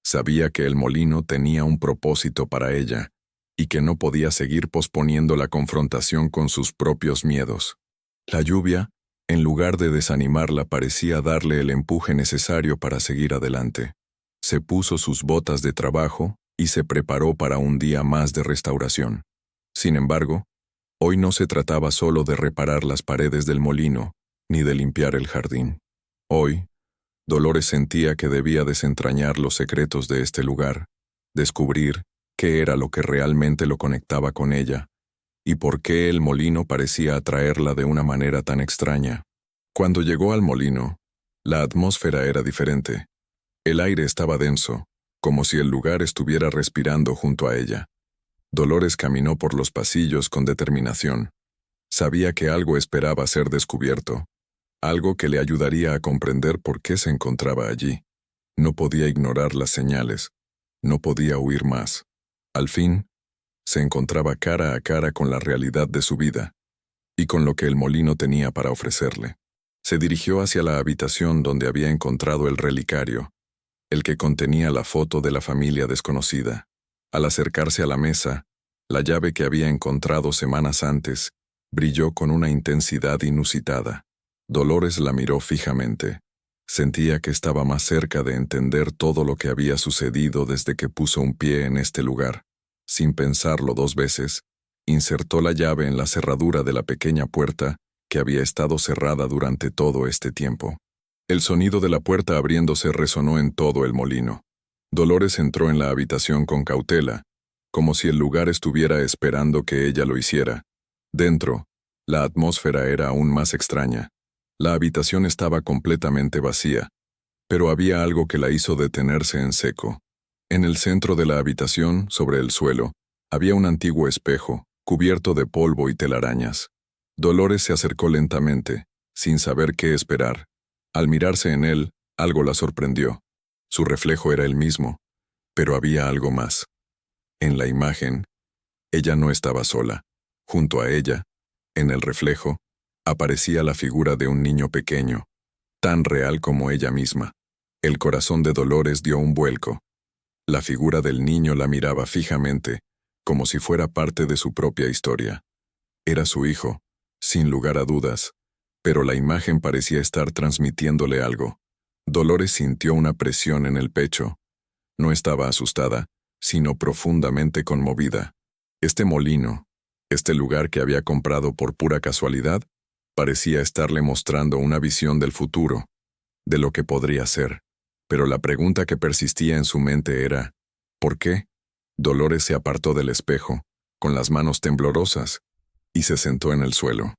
Sabía que el molino tenía un propósito para ella, y que no podía seguir posponiendo la confrontación con sus propios miedos. La lluvia, en lugar de desanimarla, parecía darle el empuje necesario para seguir adelante. Se puso sus botas de trabajo y se preparó para un día más de restauración. Sin embargo, hoy no se trataba solo de reparar las paredes del molino, ni de limpiar el jardín. Hoy, Dolores sentía que debía desentrañar los secretos de este lugar, descubrir qué era lo que realmente lo conectaba con ella, y por qué el molino parecía atraerla de una manera tan extraña. Cuando llegó al molino, la atmósfera era diferente. El aire estaba denso, como si el lugar estuviera respirando junto a ella. Dolores caminó por los pasillos con determinación. Sabía que algo esperaba ser descubierto, algo que le ayudaría a comprender por qué se encontraba allí. No podía ignorar las señales, no podía huir más. Al fin, se encontraba cara a cara con la realidad de su vida, y con lo que el molino tenía para ofrecerle. Se dirigió hacia la habitación donde había encontrado el relicario, el que contenía la foto de la familia desconocida. Al acercarse a la mesa, la llave que había encontrado semanas antes brilló con una intensidad inusitada. Dolores la miró fijamente. Sentía que estaba más cerca de entender todo lo que había sucedido desde que puso un pie en este lugar. Sin pensarlo 2 veces, insertó la llave en la cerradura de la pequeña puerta que había estado cerrada durante todo este tiempo. El sonido de la puerta abriéndose resonó en todo el molino. Dolores entró en la habitación con cautela, como si el lugar estuviera esperando que ella lo hiciera. Dentro, la atmósfera era aún más extraña. La habitación estaba completamente vacía, pero había algo que la hizo detenerse en seco. En el centro de la habitación, sobre el suelo, había un antiguo espejo, cubierto de polvo y telarañas. Dolores se acercó lentamente, sin saber qué esperar. Al mirarse en él, algo la sorprendió. Su reflejo era el mismo, pero había algo más. En la imagen, ella no estaba sola. Junto a ella, en el reflejo, aparecía la figura de un niño pequeño, tan real como ella misma. El corazón de Dolores dio un vuelco. La figura del niño la miraba fijamente, como si fuera parte de su propia historia. Era su hijo, sin lugar a dudas, pero la imagen parecía estar transmitiéndole algo. Dolores sintió una presión en el pecho. No estaba asustada, sino profundamente conmovida. Este molino, este lugar que había comprado por pura casualidad, parecía estarle mostrando una visión del futuro, de lo que podría ser. Pero la pregunta que persistía en su mente era, ¿por qué? Dolores se apartó del espejo, con las manos temblorosas, y se sentó en el suelo.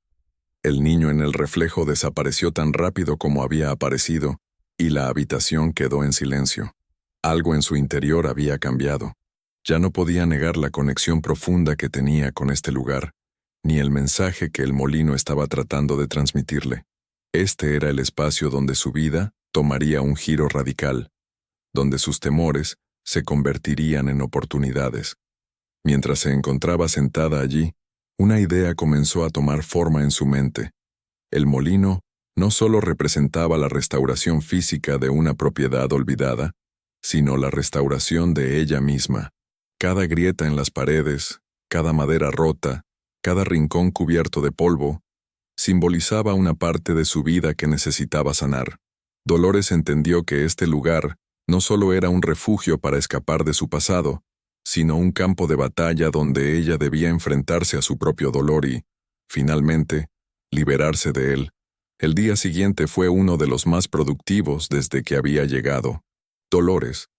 El niño en el reflejo desapareció tan rápido como había aparecido, y la habitación quedó en silencio. Algo en su interior había cambiado. Ya no podía negar la conexión profunda que tenía con este lugar, ni el mensaje que el molino estaba tratando de transmitirle. Este era el espacio donde su vida tomaría un giro radical, donde sus temores se convertirían en oportunidades. Mientras se encontraba sentada allí, una idea comenzó a tomar forma en su mente. El molino no solo representaba la restauración física de una propiedad olvidada, sino la restauración de ella misma. Cada grieta en las paredes, cada madera rota, cada rincón cubierto de polvo, simbolizaba una parte de su vida que necesitaba sanar. Dolores entendió que este lugar no solo era un refugio para escapar de su pasado, sino un campo de batalla donde ella debía enfrentarse a su propio dolor y, finalmente, liberarse de él. El día siguiente fue uno de los más productivos desde que había llegado. Dolores,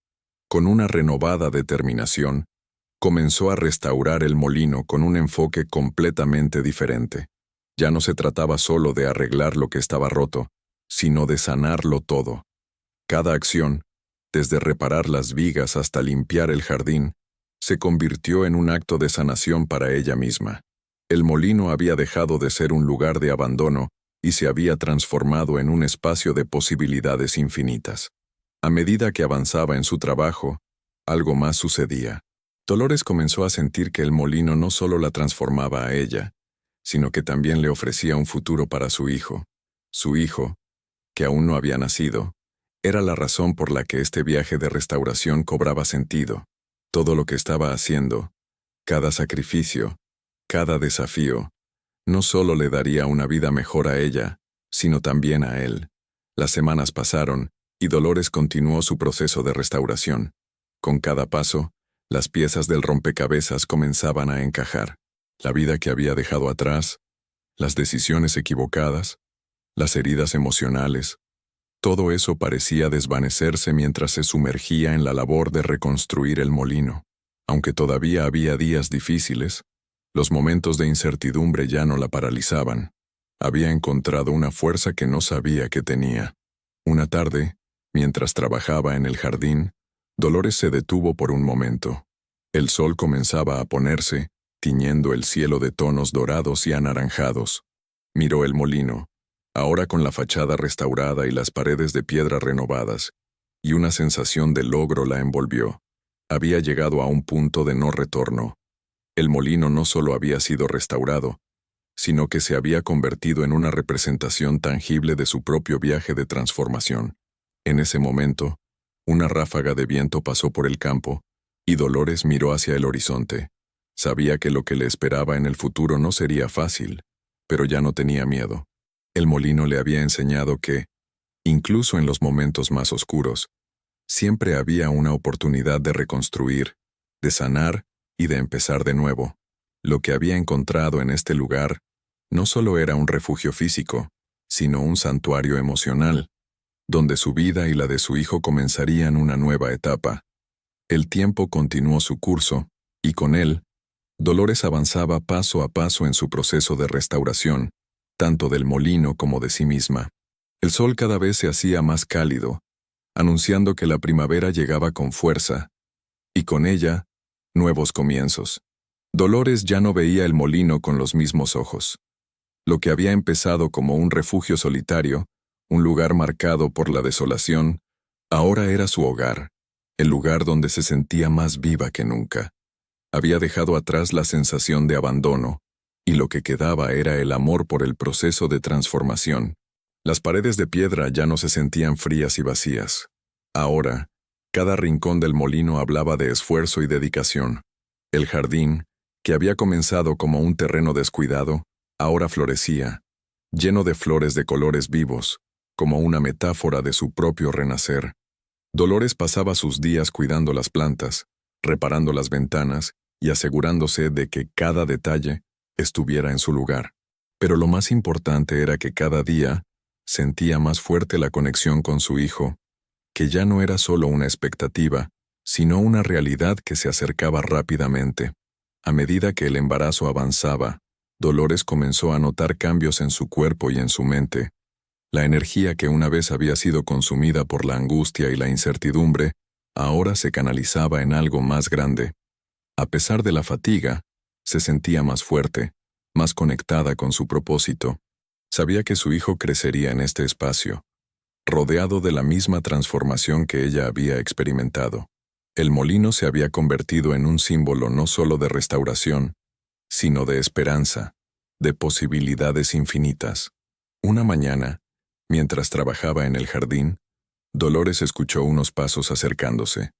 con una renovada determinación, comenzó a restaurar el molino con un enfoque completamente diferente. Ya no se trataba solo de arreglar lo que estaba roto, sino de sanarlo todo. Cada acción, desde reparar las vigas hasta limpiar el jardín, se convirtió en un acto de sanación para ella misma. El molino había dejado de ser un lugar de abandono y se había transformado en un espacio de posibilidades infinitas. A medida que avanzaba en su trabajo, algo más sucedía. Dolores comenzó a sentir que el molino no solo la transformaba a ella, sino que también le ofrecía un futuro para su hijo. Su hijo, que aún no había nacido, era la razón por la que este viaje de restauración cobraba sentido. Todo lo que estaba haciendo, cada sacrificio, cada desafío, no solo le daría una vida mejor a ella, sino también a él. Las semanas pasaron, y Dolores continuó su proceso de restauración. Con cada paso, las piezas del rompecabezas comenzaban a encajar. La vida que había dejado atrás, las decisiones equivocadas, las heridas emocionales, todo eso parecía desvanecerse mientras se sumergía en la labor de reconstruir el molino. Aunque todavía había días difíciles, los momentos de incertidumbre ya no la paralizaban. Había encontrado una fuerza que no sabía que tenía. Una tarde, mientras trabajaba en el jardín, Dolores se detuvo por un momento. El sol comenzaba a ponerse, tiñendo el cielo de tonos dorados y anaranjados. Miró el molino, ahora con la fachada restaurada y las paredes de piedra renovadas, y una sensación de logro la envolvió. Había llegado a un punto de no retorno. El molino no solo había sido restaurado, sino que se había convertido en una representación tangible de su propio viaje de transformación. En ese momento, una ráfaga de viento pasó por el campo, y Dolores miró hacia el horizonte. Sabía que lo que le esperaba en el futuro no sería fácil, pero ya no tenía miedo. El molino le había enseñado que, incluso en los momentos más oscuros, siempre había una oportunidad de reconstruir, de sanar y de empezar de nuevo. Lo que había encontrado en este lugar no solo era un refugio físico, sino un santuario emocional, donde su vida y la de su hijo comenzarían una nueva etapa. El tiempo continuó su curso, y con él, Dolores avanzaba paso a paso en su proceso de restauración, tanto del molino como de sí misma. El sol cada vez se hacía más cálido, anunciando que la primavera llegaba con fuerza, y con ella, nuevos comienzos. Dolores ya no veía el molino con los mismos ojos. Lo que había empezado como un refugio solitario, un lugar marcado por la desolación, ahora era su hogar, el lugar donde se sentía más viva que nunca. Había dejado atrás la sensación de abandono, y lo que quedaba era el amor por el proceso de transformación. Las paredes de piedra ya no se sentían frías y vacías. Ahora, cada rincón del molino hablaba de esfuerzo y dedicación. El jardín, que había comenzado como un terreno descuidado, ahora florecía, lleno de flores de colores vivos, como una metáfora de su propio renacer. Dolores pasaba sus días cuidando las plantas, reparando las ventanas y asegurándose de que cada detalle estuviera en su lugar. Pero lo más importante era que cada día sentía más fuerte la conexión con su hijo, que ya no era solo una expectativa, sino una realidad que se acercaba rápidamente. A medida que el embarazo avanzaba, Dolores comenzó a notar cambios en su cuerpo y en su mente. La energía que una vez había sido consumida por la angustia y la incertidumbre, ahora se canalizaba en algo más grande. A pesar de la fatiga, se sentía más fuerte, más conectada con su propósito. Sabía que su hijo crecería en este espacio, rodeado de la misma transformación que ella había experimentado. El molino se había convertido en un símbolo no solo de restauración, sino de esperanza, de posibilidades infinitas. Una mañana, mientras trabajaba en el jardín, Dolores escuchó unos pasos acercándose.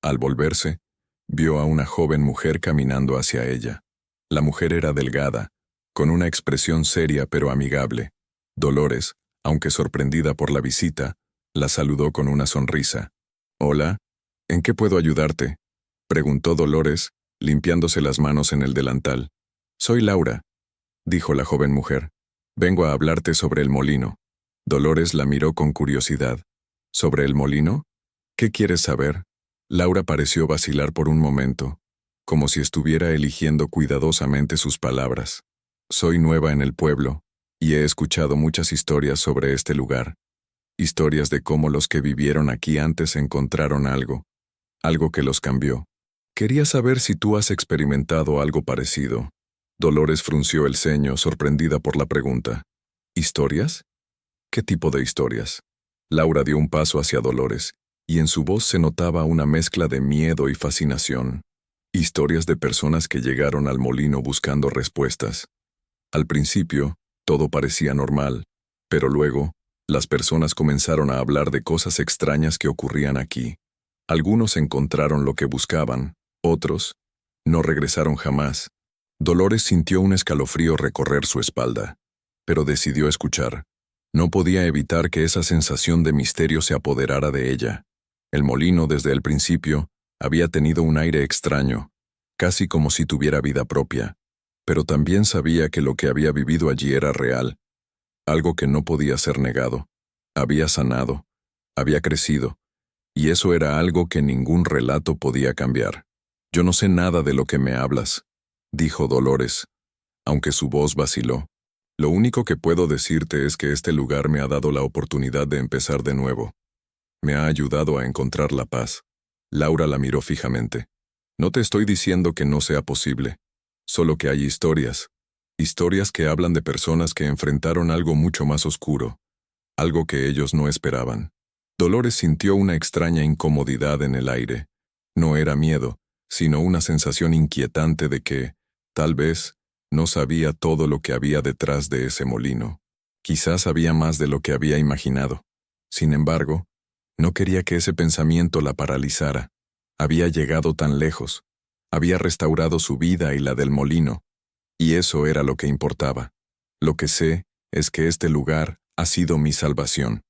Al volverse, vio a una joven mujer caminando hacia ella. La mujer era delgada, con una expresión seria pero amigable. Dolores, aunque sorprendida por la visita, la saludó con una sonrisa. «Hola, ¿en qué puedo ayudarte?», preguntó Dolores, limpiándose las manos en el delantal. «Soy Laura», dijo la joven mujer. «Vengo a hablarte sobre el molino». Dolores la miró con curiosidad. «¿Sobre el molino? ¿Qué quieres saber?». Laura pareció vacilar por un momento, como si estuviera eligiendo cuidadosamente sus palabras. «Soy nueva en el pueblo, y he escuchado muchas historias sobre este lugar. Historias de cómo los que vivieron aquí antes encontraron algo que los cambió. Quería saber si tú has experimentado algo parecido». Dolores frunció el ceño, sorprendida por la pregunta. ¿Historias? ¿Qué tipo de historias? Laura dio un paso hacia Dolores, y en su voz se notaba una mezcla de miedo y fascinación. Historias de personas que llegaron al molino buscando respuestas. Al principio, todo parecía normal, pero luego, las personas comenzaron a hablar de cosas extrañas que ocurrían aquí. Algunos encontraron lo que buscaban, otros no regresaron jamás. Dolores sintió un escalofrío recorrer su espalda, pero decidió escuchar. No podía evitar que esa sensación de misterio se apoderara de ella. El molino, desde el principio, había tenido un aire extraño, casi como si tuviera vida propia, pero también sabía que lo que había vivido allí era real, algo que no podía ser negado. Había sanado, había crecido, y eso era algo que ningún relato podía cambiar. «Yo no sé nada de lo que me hablas», dijo Dolores, aunque su voz vaciló. «Lo único que puedo decirte es que este lugar me ha dado la oportunidad de empezar de nuevo. Me ha ayudado a encontrar la paz». Laura la miró fijamente. «No te estoy diciendo que no sea posible, solo que hay historias. Historias que hablan de personas que enfrentaron algo mucho más oscuro, algo que ellos no esperaban». Dolores sintió una extraña incomodidad en el aire. No era miedo, sino una sensación inquietante de que, tal vez, no sabía todo lo que había detrás de ese molino. Quizás había más de lo que había imaginado. Sin embargo, no quería que ese pensamiento la paralizara. Había llegado tan lejos. Había restaurado su vida y la del molino. Y eso era lo que importaba. Lo que sé es que este lugar ha sido mi salvación.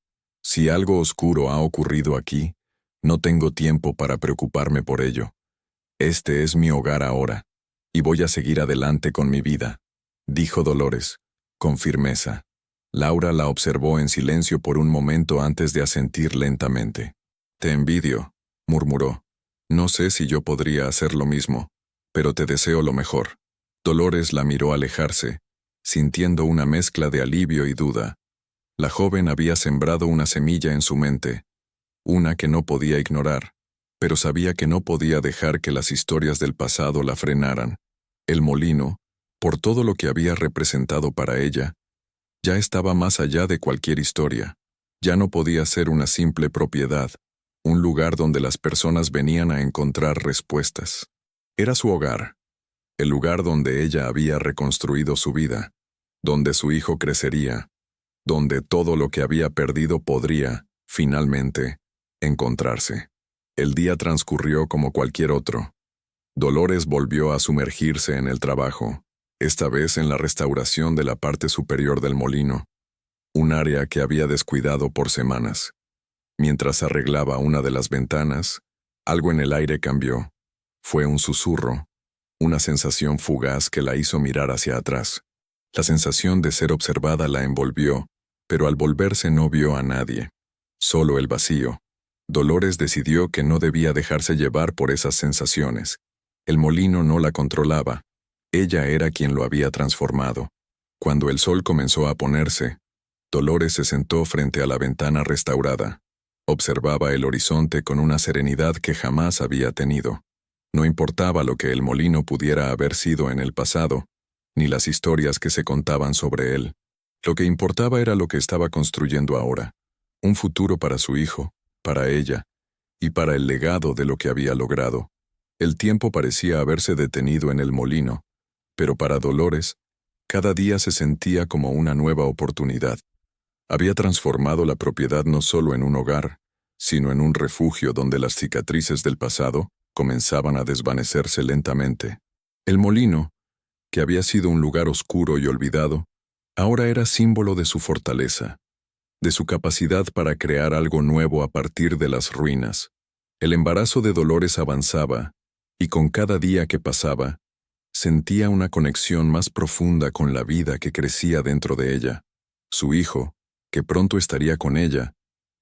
Si algo oscuro ha ocurrido aquí, no tengo tiempo para preocuparme por ello. Este es mi hogar ahora, y voy a seguir adelante con mi vida, dijo Dolores, con firmeza. Laura la observó en silencio por un momento antes de asentir lentamente. «Te envidio», murmuró. «No sé si yo podría hacer lo mismo, pero te deseo lo mejor». Dolores la miró alejarse, sintiendo una mezcla de alivio y duda. La joven había sembrado una semilla en su mente, una que no podía ignorar, pero sabía que no podía dejar que las historias del pasado la frenaran. El molino, por todo lo que había representado para ella, ya estaba más allá de cualquier historia. Ya no podía ser una simple propiedad, un lugar donde las personas venían a encontrar respuestas. Era su hogar, el lugar donde ella había reconstruido su vida, donde su hijo crecería, donde todo lo que había perdido podría, finalmente, encontrarse. El día transcurrió como cualquier otro. Dolores volvió a sumergirse en el trabajo, esta vez en la restauración de la parte superior del molino, un área que había descuidado por semanas. Mientras arreglaba una de las ventanas, algo en el aire cambió. Fue un susurro, una sensación fugaz que la hizo mirar hacia atrás. La sensación de ser observada la envolvió, pero al volverse no vio a nadie, solo el vacío. Dolores decidió que no debía dejarse llevar por esas sensaciones. El molino no la controlaba. Ella era quien lo había transformado. Cuando el sol comenzó a ponerse, Dolores se sentó frente a la ventana restaurada. Observaba el horizonte con una serenidad que jamás había tenido. No importaba lo que el molino pudiera haber sido en el pasado, ni las historias que se contaban sobre él. Lo que importaba era lo que estaba construyendo ahora, un futuro para su hijo, para ella, y para el legado de lo que había logrado. El tiempo parecía haberse detenido en el molino, pero para Dolores, cada día se sentía como una nueva oportunidad. Había transformado la propiedad no solo en un hogar, sino en un refugio donde las cicatrices del pasado comenzaban a desvanecerse lentamente. El molino, que había sido un lugar oscuro y olvidado, ahora era símbolo de su fortaleza, de su capacidad para crear algo nuevo a partir de las ruinas. El embarazo de Dolores avanzaba, y con cada día que pasaba, sentía una conexión más profunda con la vida que crecía dentro de ella. Su hijo, que pronto estaría con ella,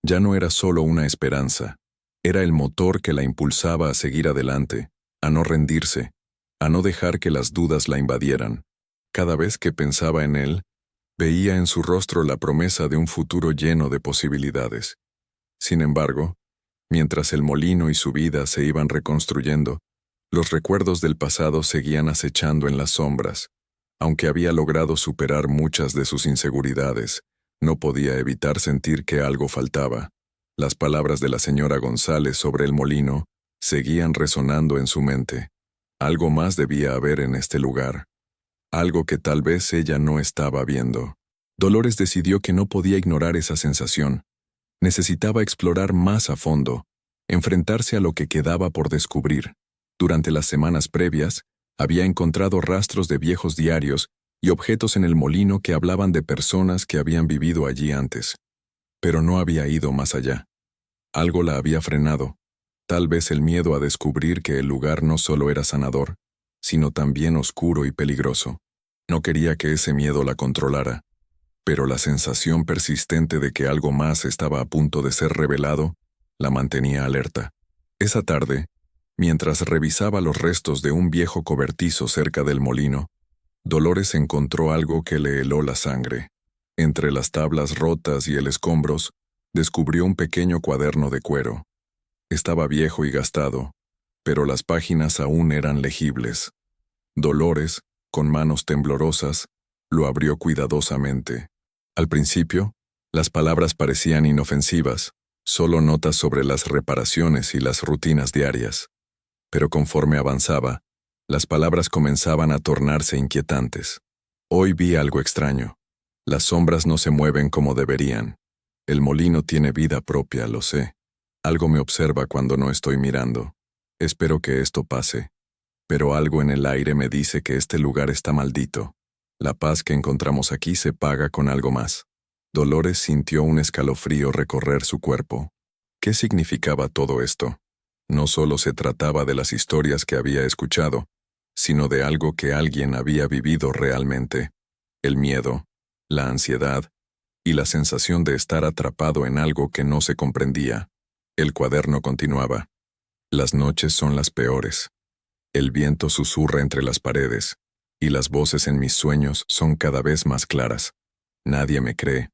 ya no era solo una esperanza, era el motor que la impulsaba a seguir adelante, a no rendirse, a no dejar que las dudas la invadieran. Cada vez que pensaba en él, veía en su rostro la promesa de un futuro lleno de posibilidades. Sin embargo, mientras el molino y su vida se iban reconstruyendo, los recuerdos del pasado seguían acechando en las sombras. Aunque había logrado superar muchas de sus inseguridades, no podía evitar sentir que algo faltaba. Las palabras de la señora González sobre el molino seguían resonando en su mente. Algo más debía haber en este lugar. Algo que tal vez ella no estaba viendo. Dolores decidió que no podía ignorar esa sensación. Necesitaba explorar más a fondo, enfrentarse a lo que quedaba por descubrir. Durante las semanas previas, había encontrado rastros de viejos diarios y objetos en el molino que hablaban de personas que habían vivido allí antes. Pero no había ido más allá. Algo la había frenado. Tal vez el miedo a descubrir que el lugar no solo era sanador, sino también oscuro y peligroso. No quería que ese miedo la controlara, pero la sensación persistente de que algo más estaba a punto de ser revelado la mantenía alerta. Esa tarde, mientras revisaba los restos de un viejo cobertizo cerca del molino, Dolores encontró algo que le heló la sangre. Entre las tablas rotas y el escombros, descubrió un pequeño cuaderno de cuero. Estaba viejo y gastado, pero las páginas aún eran legibles. Dolores, con manos temblorosas, lo abrió cuidadosamente. Al principio, las palabras parecían inofensivas, solo notas sobre las reparaciones y las rutinas diarias. Pero conforme avanzaba, las palabras comenzaban a tornarse inquietantes. Hoy vi algo extraño. Las sombras no se mueven como deberían. El molino tiene vida propia, lo sé. Algo me observa cuando no estoy mirando. Espero que esto pase. Pero algo en el aire me dice que este lugar está maldito. La paz que encontramos aquí se paga con algo más. Dolores sintió un escalofrío recorrer su cuerpo. ¿Qué significaba todo esto? No solo se trataba de las historias que había escuchado, sino de algo que alguien había vivido realmente. El miedo, la ansiedad y la sensación de estar atrapado en algo que no se comprendía. El cuaderno continuaba. Las noches son las peores. El viento susurra entre las paredes, y las voces en mis sueños son cada vez más claras. Nadie me cree,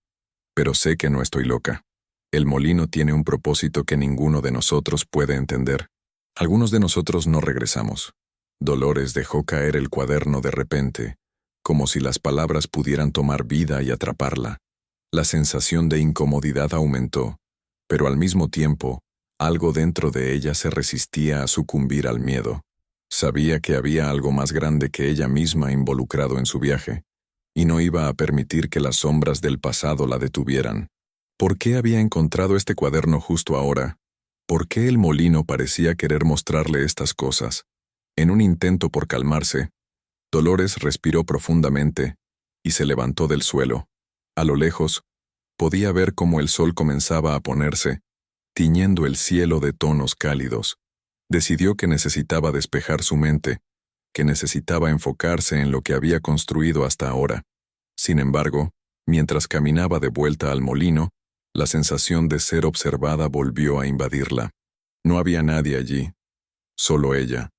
pero sé que no estoy loca. El molino tiene un propósito que ninguno de nosotros puede entender. Algunos de nosotros no regresamos. Dolores dejó caer el cuaderno de repente, como si las palabras pudieran tomar vida y atraparla. La sensación de incomodidad aumentó, pero al mismo tiempo, algo dentro de ella se resistía a sucumbir al miedo. Sabía que había algo más grande que ella misma involucrado en su viaje, y no iba a permitir que las sombras del pasado la detuvieran. ¿Por qué había encontrado este cuaderno justo ahora? ¿Por qué el molino parecía querer mostrarle estas cosas? En un intento por calmarse, Dolores respiró profundamente y se levantó del suelo. A lo lejos, podía ver cómo el sol comenzaba a ponerse, tiñendo el cielo de tonos cálidos. Decidió que necesitaba despejar su mente, que necesitaba enfocarse en lo que había construido hasta ahora. Sin embargo, mientras caminaba de vuelta al molino, la sensación de ser observada volvió a invadirla. No había nadie allí, solo ella,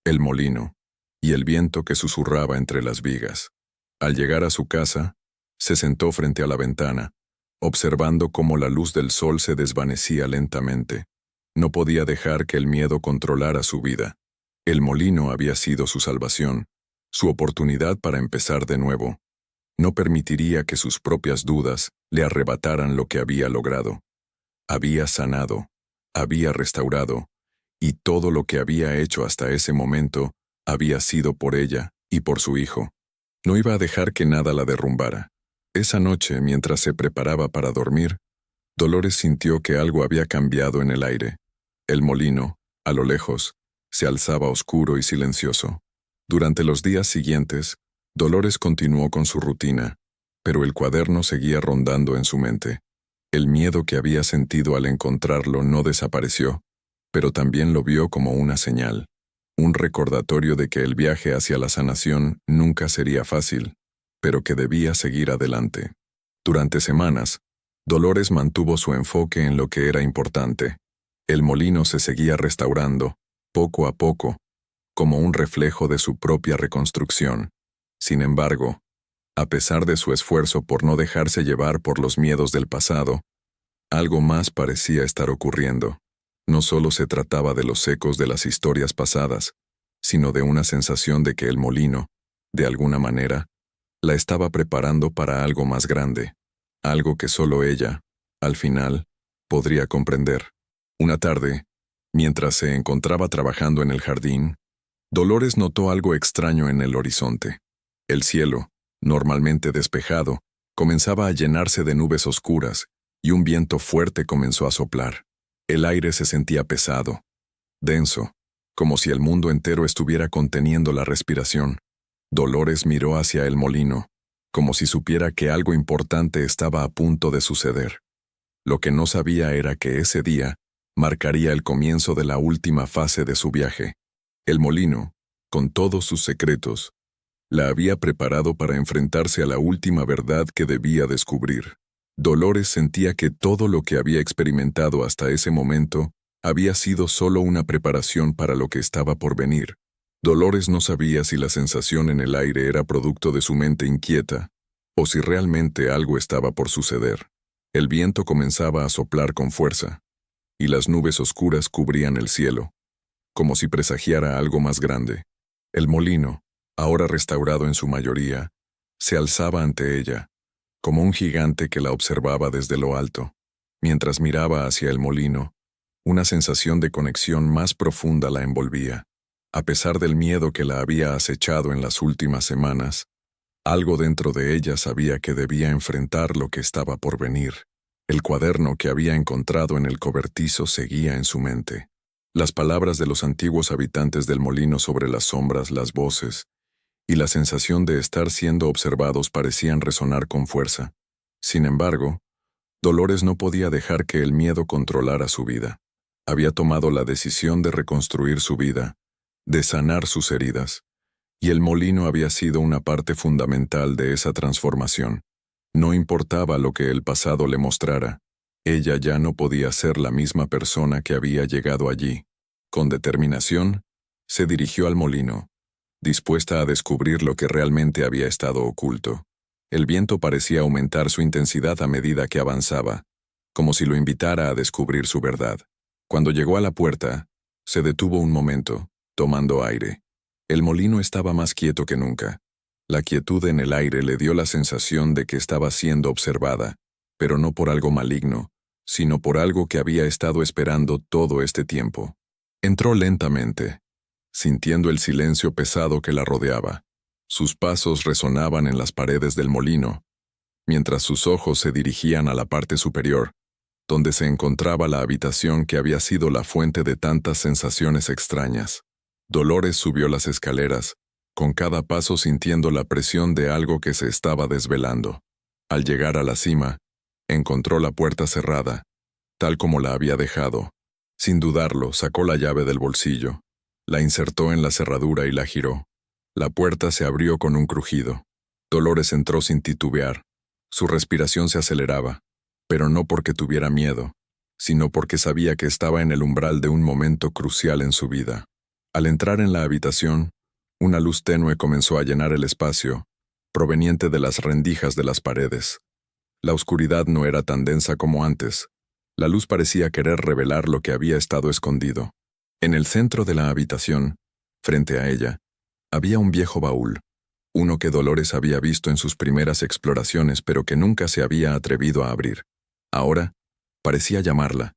el molino, y el viento que susurraba entre las vigas. Al llegar a su casa, se sentó frente a la ventana, observando cómo la luz del sol se desvanecía lentamente. No podía dejar que el miedo controlara su vida. El molino había sido su salvación, su oportunidad para empezar de nuevo. No permitiría que sus propias dudas le arrebataran lo que había logrado. Había sanado, había restaurado, y todo lo que había hecho hasta ese momento había sido por ella y por su hijo. No iba a dejar que nada la derrumbara. Esa noche, mientras se preparaba para dormir, Dolores sintió que algo había cambiado en el aire. El molino, a lo lejos, se alzaba oscuro y silencioso. Durante los días siguientes, Dolores continuó con su rutina, pero el cuaderno seguía rondando en su mente. El miedo que había sentido al encontrarlo no desapareció, pero también lo vio como una señal, un recordatorio de que el viaje hacia la sanación nunca sería fácil, pero que debía seguir adelante. Durante semanas, Dolores mantuvo su enfoque en lo que era importante. El molino se seguía restaurando, poco a poco, como un reflejo de su propia reconstrucción. Sin embargo, a pesar de su esfuerzo por no dejarse llevar por los miedos del pasado, algo más parecía estar ocurriendo. No solo se trataba de los ecos de las historias pasadas, sino de una sensación de que el molino, de alguna manera, La estaba preparando para algo más grande, algo que solo ella, al final, podría comprender. Una tarde, mientras se encontraba trabajando en el jardín, Dolores notó algo extraño en el horizonte. El cielo, normalmente despejado, comenzaba a llenarse de nubes oscuras, y un viento fuerte comenzó a soplar. El aire se sentía pesado, denso, como si el mundo entero estuviera conteniendo la respiración. Dolores miró hacia el molino, como si supiera que algo importante estaba a punto de suceder. Lo que no sabía era que ese día marcaría el comienzo de la última fase de su viaje. El molino, con todos sus secretos, la había preparado para enfrentarse a la última verdad que debía descubrir. Dolores sentía que todo lo que había experimentado hasta ese momento había sido solo una preparación para lo que estaba por venir. Dolores no sabía si la sensación en el aire era producto de su mente inquieta, o si realmente algo estaba por suceder. El viento comenzaba a soplar con fuerza, y las nubes oscuras cubrían el cielo, como si presagiara algo más grande. El molino, ahora restaurado en su mayoría, se alzaba ante ella, como un gigante que la observaba desde lo alto. Mientras miraba hacia el molino, una sensación de conexión más profunda la envolvía. A pesar del miedo que la había acechado en las últimas semanas, algo dentro de ella sabía que debía enfrentar lo que estaba por venir. El cuaderno que había encontrado en el cobertizo seguía en su mente. Las palabras de los antiguos habitantes del molino sobre las sombras, las voces, y la sensación de estar siendo observados parecían resonar con fuerza. Sin embargo, Dolores no podía dejar que el miedo controlara su vida. Había tomado la decisión de reconstruir su vida, de sanar sus heridas, y el molino había sido una parte fundamental de esa transformación. No importaba lo que el pasado le mostrara, ella ya no podía ser la misma persona que había llegado allí. Con determinación, se dirigió al molino, dispuesta a descubrir lo que realmente había estado oculto. El viento parecía aumentar su intensidad a medida que avanzaba, como si lo invitara a descubrir su verdad. Cuando llegó a la puerta, se detuvo un momento, tomando aire. El molino estaba más quieto que nunca. La quietud en el aire le dio la sensación de que estaba siendo observada, pero no por algo maligno, sino por algo que había estado esperando todo este tiempo. Entró lentamente, sintiendo el silencio pesado que la rodeaba. Sus pasos resonaban en las paredes del molino, mientras sus ojos se dirigían a la parte superior, donde se encontraba la habitación que había sido la fuente de tantas sensaciones extrañas. Dolores subió las escaleras, con cada paso sintiendo la presión de algo que se estaba desvelando. Al llegar a la cima, encontró la puerta cerrada, tal como la había dejado. Sin dudarlo, sacó la llave del bolsillo, la insertó en la cerradura y la giró. La puerta se abrió con un crujido. Dolores entró sin titubear. Su respiración se aceleraba, pero no porque tuviera miedo, sino porque sabía que estaba en el umbral de un momento crucial en su vida. Al entrar en la habitación, una luz tenue comenzó a llenar el espacio, proveniente de las rendijas de las paredes. La oscuridad no era tan densa como antes. La luz parecía querer revelar lo que había estado escondido. En el centro de la habitación, frente a ella, había un viejo baúl, uno que Dolores había visto en sus primeras exploraciones pero que nunca se había atrevido a abrir. Ahora, parecía llamarla,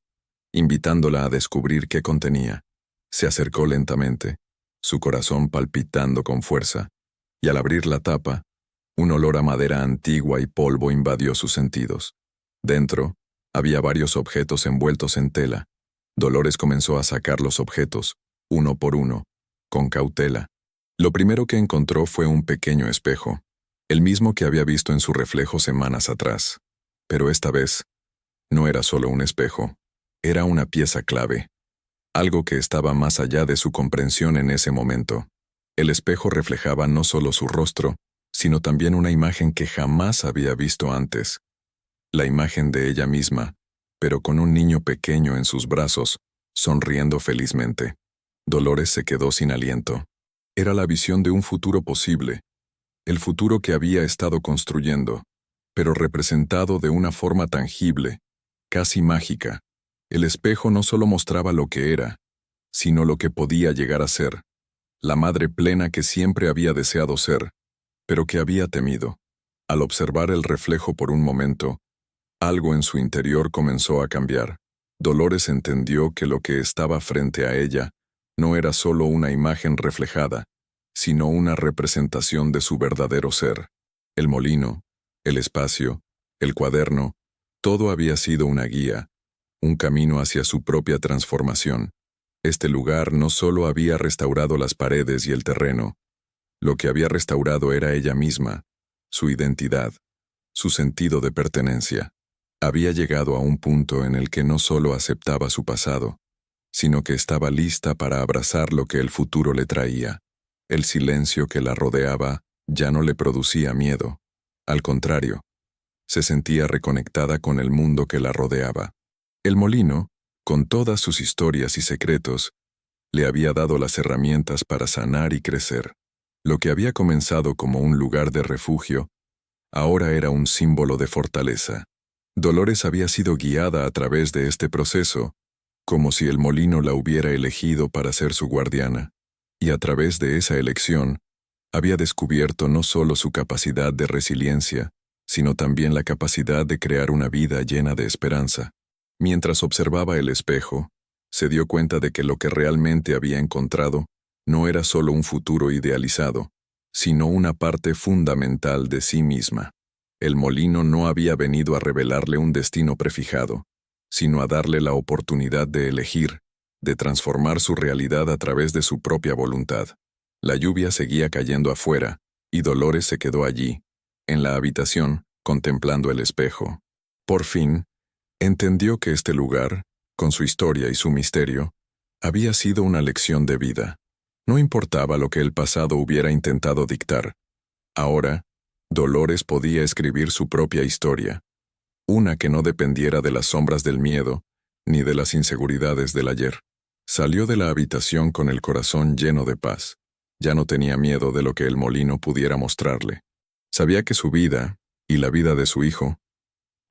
invitándola a descubrir qué contenía. Se acercó lentamente, su corazón palpitando con fuerza, y al abrir la tapa, un olor a madera antigua y polvo invadió sus sentidos. Dentro, había varios objetos envueltos en tela. Dolores comenzó a sacar los objetos, uno por uno, con cautela. Lo primero que encontró fue un pequeño espejo, el mismo que había visto en su reflejo semanas atrás. Pero esta vez, no era solo un espejo, era una pieza clave, algo que estaba más allá de su comprensión en ese momento. El espejo reflejaba no solo su rostro, sino también una imagen que jamás había visto antes. La imagen de ella misma, pero con un niño pequeño en sus brazos, sonriendo felizmente. Dolores se quedó sin aliento. Era la visión de un futuro posible, el futuro que había estado construyendo, pero representado de una forma tangible, casi mágica. El espejo no solo mostraba lo que era, sino lo que podía llegar a ser, la madre plena que siempre había deseado ser, pero que había temido. Al observar el reflejo por un momento, algo en su interior comenzó a cambiar. Dolores entendió que lo que estaba frente a ella no era solo una imagen reflejada, sino una representación de su verdadero ser. El molino, el espacio, el cuaderno, todo había sido una guía, un camino hacia su propia transformación. Este lugar no solo había restaurado las paredes y el terreno, lo que había restaurado era ella misma, su identidad, su sentido de pertenencia. Había llegado a un punto en el que no solo aceptaba su pasado, sino que estaba lista para abrazar lo que el futuro le traía. El silencio que la rodeaba ya no le producía miedo. Al contrario, se sentía reconectada con el mundo que la rodeaba. El molino, con todas sus historias y secretos, le había dado las herramientas para sanar y crecer. Lo que había comenzado como un lugar de refugio, ahora era un símbolo de fortaleza. Dolores había sido guiada a través de este proceso, como si el molino la hubiera elegido para ser su guardiana, y a través de esa elección, había descubierto no solo su capacidad de resiliencia, sino también la capacidad de crear una vida llena de esperanza. Mientras observaba el espejo, se dio cuenta de que lo que realmente había encontrado no era solo un futuro idealizado, sino una parte fundamental de sí misma. El molino no había venido a revelarle un destino prefijado, sino a darle la oportunidad de elegir, de transformar su realidad a través de su propia voluntad. La lluvia seguía cayendo afuera, y Dolores se quedó allí, en la habitación, contemplando el espejo. Por fin, entendió que este lugar, con su historia y su misterio, había sido una lección de vida. No importaba lo que el pasado hubiera intentado dictar. Ahora, Dolores podía escribir su propia historia, una que no dependiera de las sombras del miedo, ni de las inseguridades del ayer. Salió de la habitación con el corazón lleno de paz. Ya no tenía miedo de lo que el molino pudiera mostrarle. Sabía que su vida, y la vida de su hijo,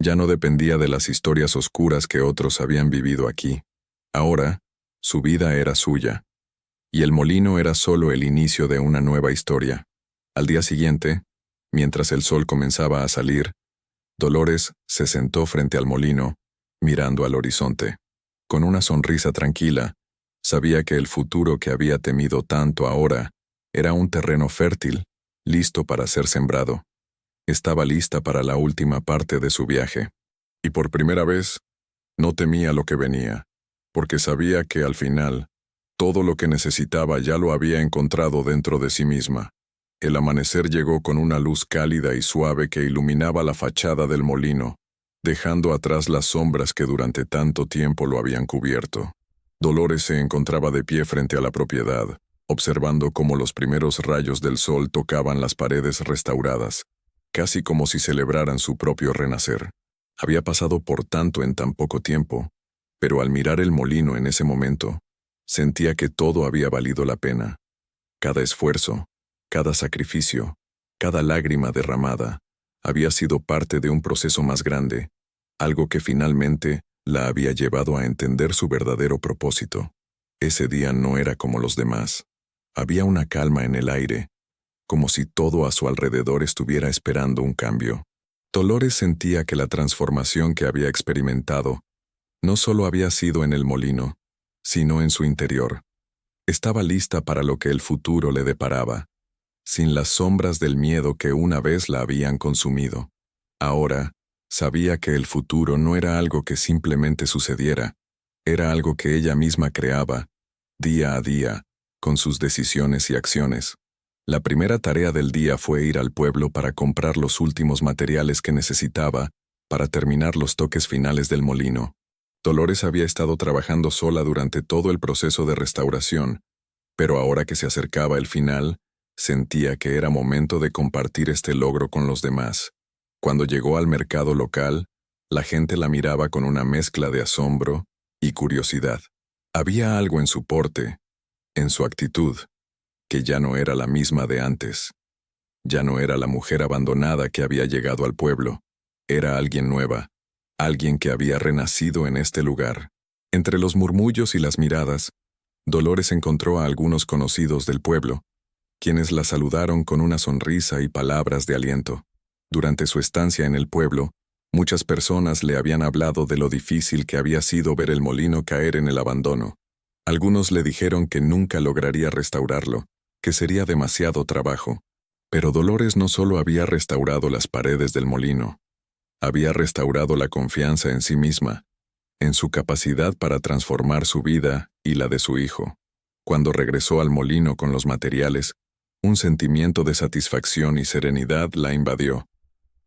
ya no dependía de las historias oscuras que otros habían vivido aquí. Ahora, su vida era suya, y el molino era solo el inicio de una nueva historia. Al día siguiente, mientras el sol comenzaba a salir, Dolores se sentó frente al molino, mirando al horizonte. Con una sonrisa tranquila, sabía que el futuro que había temido tanto ahora era un terreno fértil, listo para ser sembrado. Estaba lista para la última parte de su viaje. Y por primera vez, no temía lo que venía, porque sabía que al final, todo lo que necesitaba ya lo había encontrado dentro de sí misma. El amanecer llegó con una luz cálida y suave que iluminaba la fachada del molino, dejando atrás las sombras que durante tanto tiempo lo habían cubierto. Dolores se encontraba de pie frente a la propiedad, observando cómo los primeros rayos del sol tocaban las paredes restauradas, casi como si celebraran su propio renacer. Había pasado por tanto en tan poco tiempo, pero al mirar el molino en ese momento, sentía que todo había valido la pena. Cada esfuerzo, cada sacrificio, cada lágrima derramada, había sido parte de un proceso más grande, algo que finalmente la había llevado a entender su verdadero propósito. Ese día no era como los demás. Había una calma en el aire, como si todo a su alrededor estuviera esperando un cambio. Dolores sentía que la transformación que había experimentado no solo había sido en el molino, sino en su interior. Estaba lista para lo que el futuro le deparaba, sin las sombras del miedo que una vez la habían consumido. Ahora, sabía que el futuro no era algo que simplemente sucediera, era algo que ella misma creaba, día a día, con sus decisiones y acciones. La primera tarea del día fue ir al pueblo para comprar los últimos materiales que necesitaba para terminar los toques finales del molino. Dolores había estado trabajando sola durante todo el proceso de restauración, pero ahora que se acercaba el final, sentía que era momento de compartir este logro con los demás. Cuando llegó al mercado local, la gente la miraba con una mezcla de asombro y curiosidad. Había algo en su porte, en su actitud, que ya no era la misma de antes. Ya no era la mujer abandonada que había llegado al pueblo. Era alguien nueva, alguien que había renacido en este lugar. Entre los murmullos y las miradas, Dolores encontró a algunos conocidos del pueblo, quienes la saludaron con una sonrisa y palabras de aliento. Durante su estancia en el pueblo, muchas personas le habían hablado de lo difícil que había sido ver el molino caer en el abandono. Algunos le dijeron que nunca lograría restaurarlo, que sería demasiado trabajo. Pero Dolores no solo había restaurado las paredes del molino, había restaurado la confianza en sí misma, en su capacidad para transformar su vida y la de su hijo. Cuando regresó al molino con los materiales, un sentimiento de satisfacción y serenidad la invadió.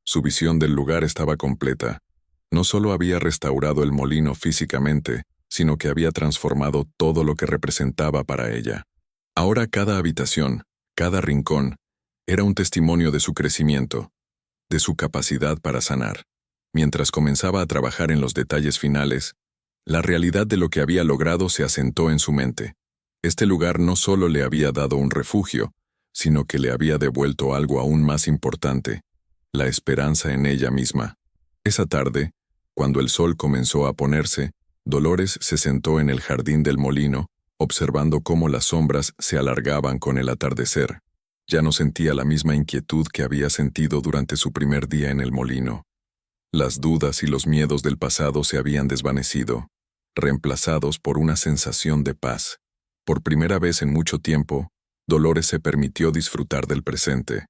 Su visión del lugar estaba completa. No solo había restaurado el molino físicamente, sino que había transformado todo lo que representaba para ella. Ahora cada habitación, cada rincón, era un testimonio de su crecimiento, de su capacidad para sanar. Mientras comenzaba a trabajar en los detalles finales, la realidad de lo que había logrado se asentó en su mente. Este lugar no solo le había dado un refugio, sino que le había devuelto algo aún más importante: la esperanza en ella misma. Esa tarde, cuando el sol comenzó a ponerse, Dolores se sentó en el jardín del molino, observando cómo las sombras se alargaban con el atardecer. Ya no sentía la misma inquietud que había sentido durante su primer día en el molino. Las dudas y los miedos del pasado se habían desvanecido, reemplazados por una sensación de paz. Por primera vez en mucho tiempo, Dolores se permitió disfrutar del presente.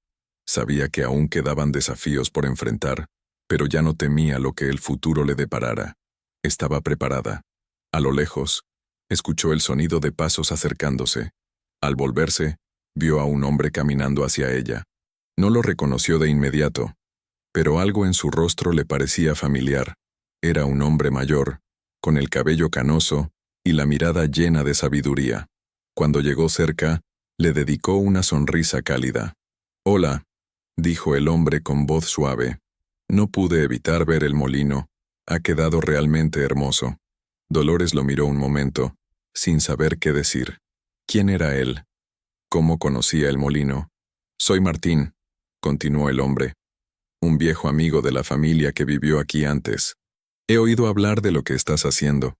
Sabía que aún quedaban desafíos por enfrentar, pero ya no temía lo que el futuro le deparara. Estaba preparada. A lo lejos, escuchó el sonido de pasos acercándose. Al volverse, vio a un hombre caminando hacia ella. No lo reconoció de inmediato, pero algo en su rostro le parecía familiar. Era un hombre mayor, con el cabello canoso y la mirada llena de sabiduría. Cuando llegó cerca, le dedicó una sonrisa cálida. «Hola», dijo el hombre con voz suave. «No pude evitar ver el molino. Ha quedado realmente hermoso». Dolores lo miró un momento, sin saber qué decir. ¿Quién era él? ¿Cómo conocía el molino? «Soy Martín», continuó el hombre, «un viejo amigo de la familia que vivió aquí antes. He oído hablar de lo que estás haciendo.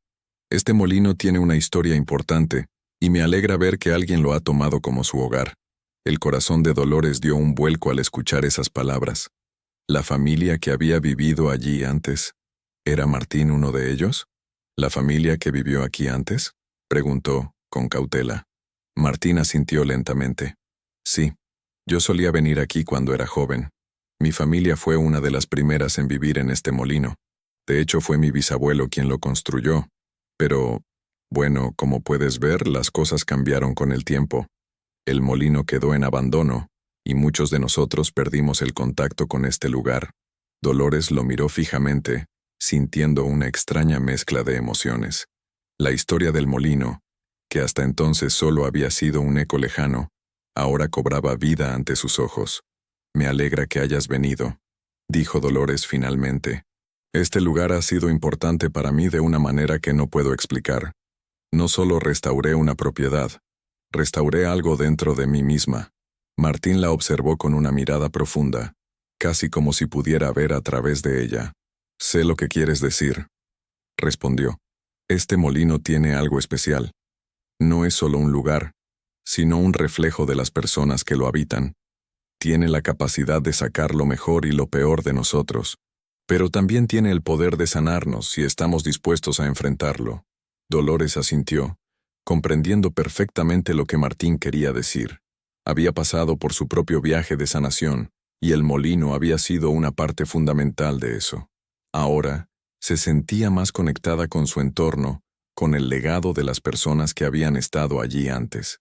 Este molino tiene una historia importante, y me alegra ver que alguien lo ha tomado como su hogar». El corazón de Dolores dio un vuelco al escuchar esas palabras. ¿La familia que había vivido allí antes? ¿Era Martín uno de ellos? ¿La familia que vivió aquí antes?, preguntó, con cautela. Martín asintió lentamente. «Sí, yo solía venir aquí cuando era joven. Mi familia fue una de las primeras en vivir en este molino. De hecho, fue mi bisabuelo quien lo construyó. Pero, bueno, como puedes ver, las cosas cambiaron con el tiempo. El molino quedó en abandono, y muchos de nosotros perdimos el contacto con este lugar». Dolores lo miró fijamente, sintiendo una extraña mezcla de emociones. La historia del molino, que hasta entonces solo había sido un eco lejano, ahora cobraba vida ante sus ojos. «Me alegra que hayas venido», dijo Dolores finalmente. «Este lugar ha sido importante para mí de una manera que no puedo explicar. No solo restauré una propiedad, restauré algo dentro de mí misma». Martín la observó con una mirada profunda, casi como si pudiera ver a través de ella. «Sé lo que quieres decir», respondió. «Este molino tiene algo especial. No es solo un lugar, sino un reflejo de las personas que lo habitan. Tiene la capacidad de sacar lo mejor y lo peor de nosotros, pero también tiene el poder de sanarnos si estamos dispuestos a enfrentarlo». Dolores asintió, comprendiendo perfectamente lo que Martín quería decir. Había pasado por su propio viaje de sanación, y el molino había sido una parte fundamental de eso. Ahora, se sentía más conectada con su entorno, con el legado de las personas que habían estado allí antes.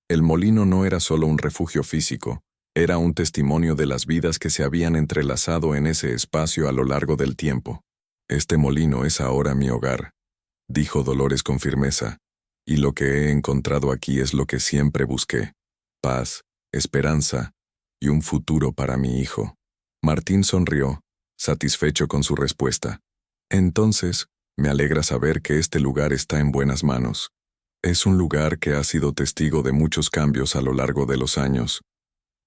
El molino no era solo un refugio físico, era un testimonio de las vidas que se habían entrelazado en ese espacio a lo largo del tiempo. «Este molino es ahora mi hogar», dijo Dolores con firmeza, «y lo que he encontrado aquí es lo que siempre busqué: paz, esperanza y un futuro para mi hijo». Martín sonrió, satisfecho con su respuesta. «Entonces, me alegra saber que este lugar está en buenas manos. Es un lugar que ha sido testigo de muchos cambios a lo largo de los años,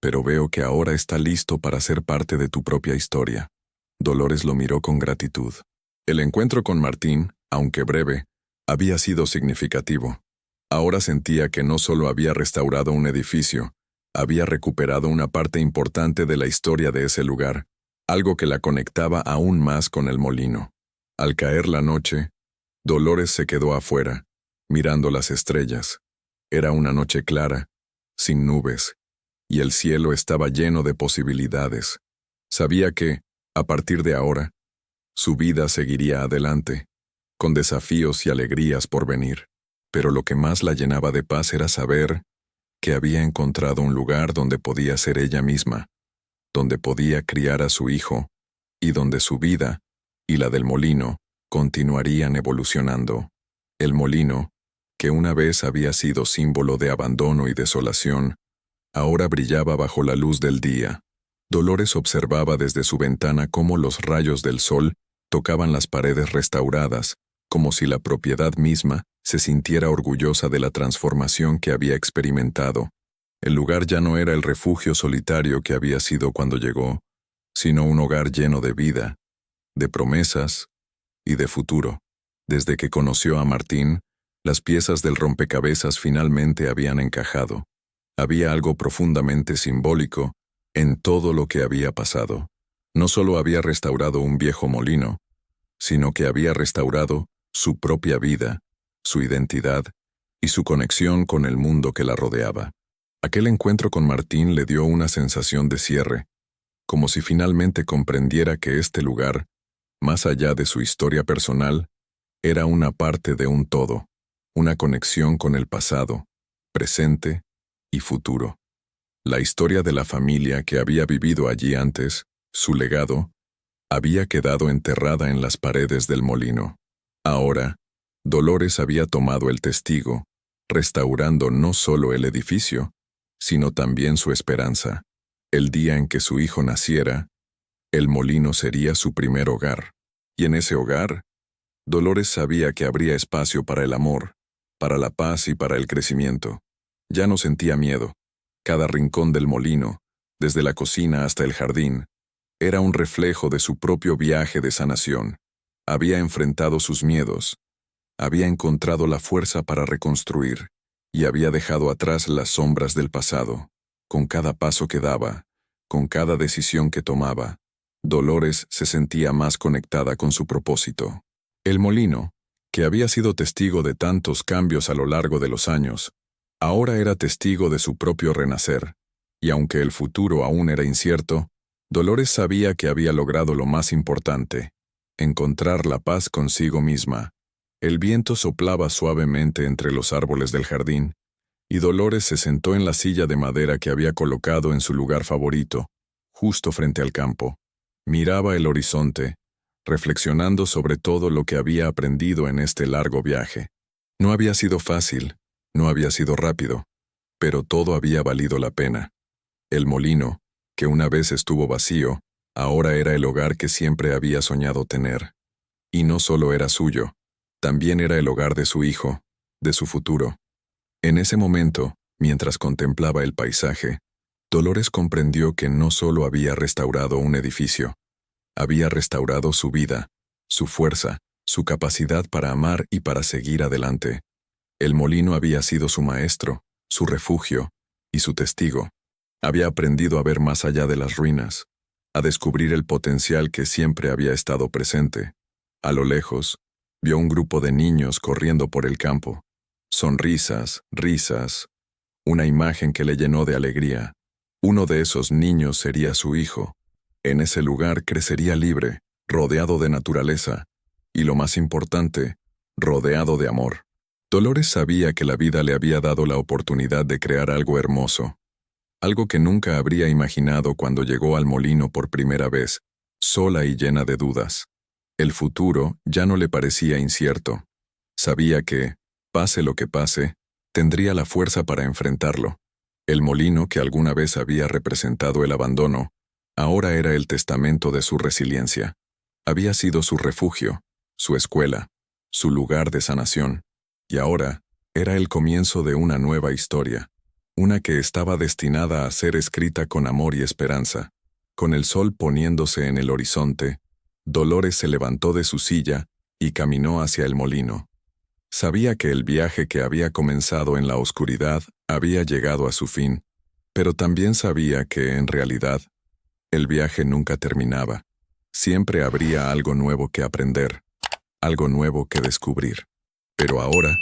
pero veo que ahora está listo para ser parte de tu propia historia». Dolores lo miró con gratitud. El encuentro con Martín, aunque breve, había sido significativo. Ahora sentía que no solo había restaurado un edificio, Había recuperado una parte importante de la historia de ese lugar, algo que la conectaba aún más con el molino. Al caer la noche, Dolores se quedó afuera, mirando las estrellas. Era una noche clara, sin nubes, y el cielo estaba lleno de posibilidades. Sabía que, a partir de ahora, su vida seguiría adelante, con desafíos y alegrías por venir. Pero lo que más la llenaba de paz era saber que había encontrado un lugar donde podía ser ella misma, donde podía criar a su hijo, y donde su vida, y la del molino, continuarían evolucionando. El molino, que una vez había sido símbolo de abandono y desolación, ahora brillaba bajo la luz del día. Dolores observaba desde su ventana cómo los rayos del sol tocaban las paredes restauradas, como si la propiedad misma se sintiera orgullosa de la transformación que había experimentado. El lugar ya no era el refugio solitario que había sido cuando llegó, sino un hogar lleno de vida, de promesas y de futuro. Desde que conoció a Martín, las piezas del rompecabezas finalmente habían encajado. Había algo profundamente simbólico en todo lo que había pasado. No solo había restaurado un viejo molino, sino que había restaurado su propia vida, su identidad y su conexión con el mundo que la rodeaba. Aquel encuentro con Martín le dio una sensación de cierre, como si finalmente comprendiera que este lugar, más allá de su historia personal, era una parte de un todo, una conexión con el pasado, presente y futuro. La historia de la familia que había vivido allí antes, su legado, había quedado enterrada en las paredes del molino. Ahora, Dolores había tomado el testigo, restaurando no solo el edificio, sino también su esperanza. El día en que su hijo naciera, el molino sería su primer hogar. Y en ese hogar, Dolores sabía que habría espacio para el amor, para la paz y para el crecimiento. Ya no sentía miedo. Cada rincón del molino, desde la cocina hasta el jardín, era un reflejo de su propio viaje de sanación. Había enfrentado sus miedos, había encontrado la fuerza para reconstruir, y había dejado atrás las sombras del pasado. Con cada paso que daba, con cada decisión que tomaba, Dolores se sentía más conectada con su propósito. El molino, que había sido testigo de tantos cambios a lo largo de los años, ahora era testigo de su propio renacer, y aunque el futuro aún era incierto, Dolores sabía que había logrado lo más importante: encontrar la paz consigo misma. El viento soplaba suavemente entre los árboles del jardín, y Dolores se sentó en la silla de madera que había colocado en su lugar favorito, justo frente al campo. Miraba el horizonte, reflexionando sobre todo lo que había aprendido en este largo viaje. No había sido fácil, no había sido rápido, pero todo había valido la pena. El molino, que una vez estuvo vacío, ahora era el hogar que siempre había soñado tener. Y no solo era suyo, también era el hogar de su hijo, de su futuro. En ese momento, mientras contemplaba el paisaje, Dolores comprendió que no solo había restaurado un edificio, había restaurado su vida, su fuerza, su capacidad para amar y para seguir adelante. El molino había sido su maestro, su refugio y su testigo. Había aprendido a ver más allá de las ruinas, a descubrir el potencial que siempre había estado presente. A lo lejos, vio un grupo de niños corriendo por el campo. Sonrisas, risas, una imagen que le llenó de alegría. Uno de esos niños sería su hijo. En ese lugar crecería libre, rodeado de naturaleza, y lo más importante, rodeado de amor. Dolores sabía que la vida le había dado la oportunidad de crear algo hermoso, algo que nunca habría imaginado cuando llegó al molino por primera vez, sola y llena de dudas. El futuro ya no le parecía incierto. Sabía que, pase lo que pase, tendría la fuerza para enfrentarlo. El molino que alguna vez había representado el abandono, ahora era el testamento de su resiliencia. Había sido su refugio, su escuela, su lugar de sanación. Y ahora era el comienzo de una nueva historia, una que estaba destinada a ser escrita con amor y esperanza. Con el sol poniéndose en el horizonte, Dolores se levantó de su silla y caminó hacia el molino. Sabía que el viaje que había comenzado en la oscuridad había llegado a su fin, Pero también sabía que, en realidad, el viaje nunca terminaba. Siempre habría algo nuevo que aprender, algo nuevo que descubrir. Pero ahora,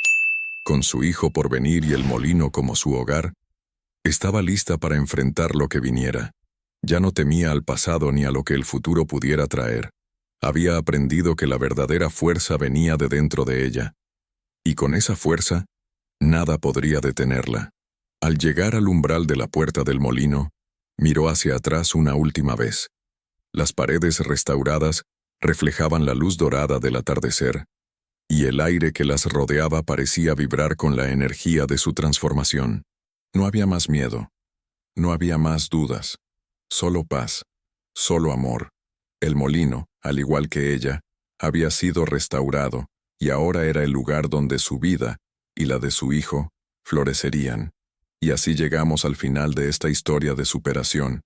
con su hijo por venir y el molino como su hogar, estaba lista para enfrentar lo que viniera. Ya no temía al pasado ni a lo que el futuro pudiera traer. Había aprendido que la verdadera fuerza venía de dentro de ella. Y con esa fuerza, nada podría detenerla. Al llegar al umbral de la puerta del molino, miró hacia atrás una última vez. Las paredes restauradas reflejaban la luz dorada del atardecer, y el aire que las rodeaba parecía vibrar con la energía de su transformación. No había más miedo, no había más dudas, solo paz, solo amor. El molino, al igual que ella, había sido restaurado, y ahora era el lugar donde su vida y la de su hijo florecerían. Y así llegamos al final de esta historia de superación.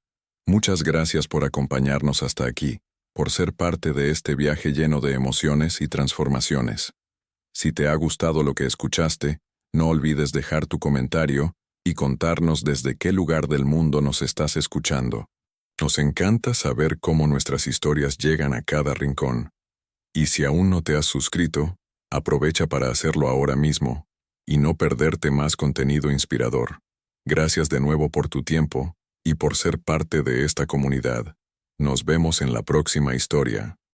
Muchas gracias por acompañarnos hasta aquí, por ser parte de este viaje lleno de emociones y transformaciones. Si te ha gustado lo que escuchaste, no olvides dejar tu comentario y contarnos desde qué lugar del mundo nos estás escuchando. Nos encanta saber cómo nuestras historias llegan a cada rincón. Y si aún no te has suscrito, aprovecha para hacerlo ahora mismo y no perderte más contenido inspirador. Gracias de nuevo por tu tiempo y por ser parte de esta comunidad. Nos vemos en la próxima historia.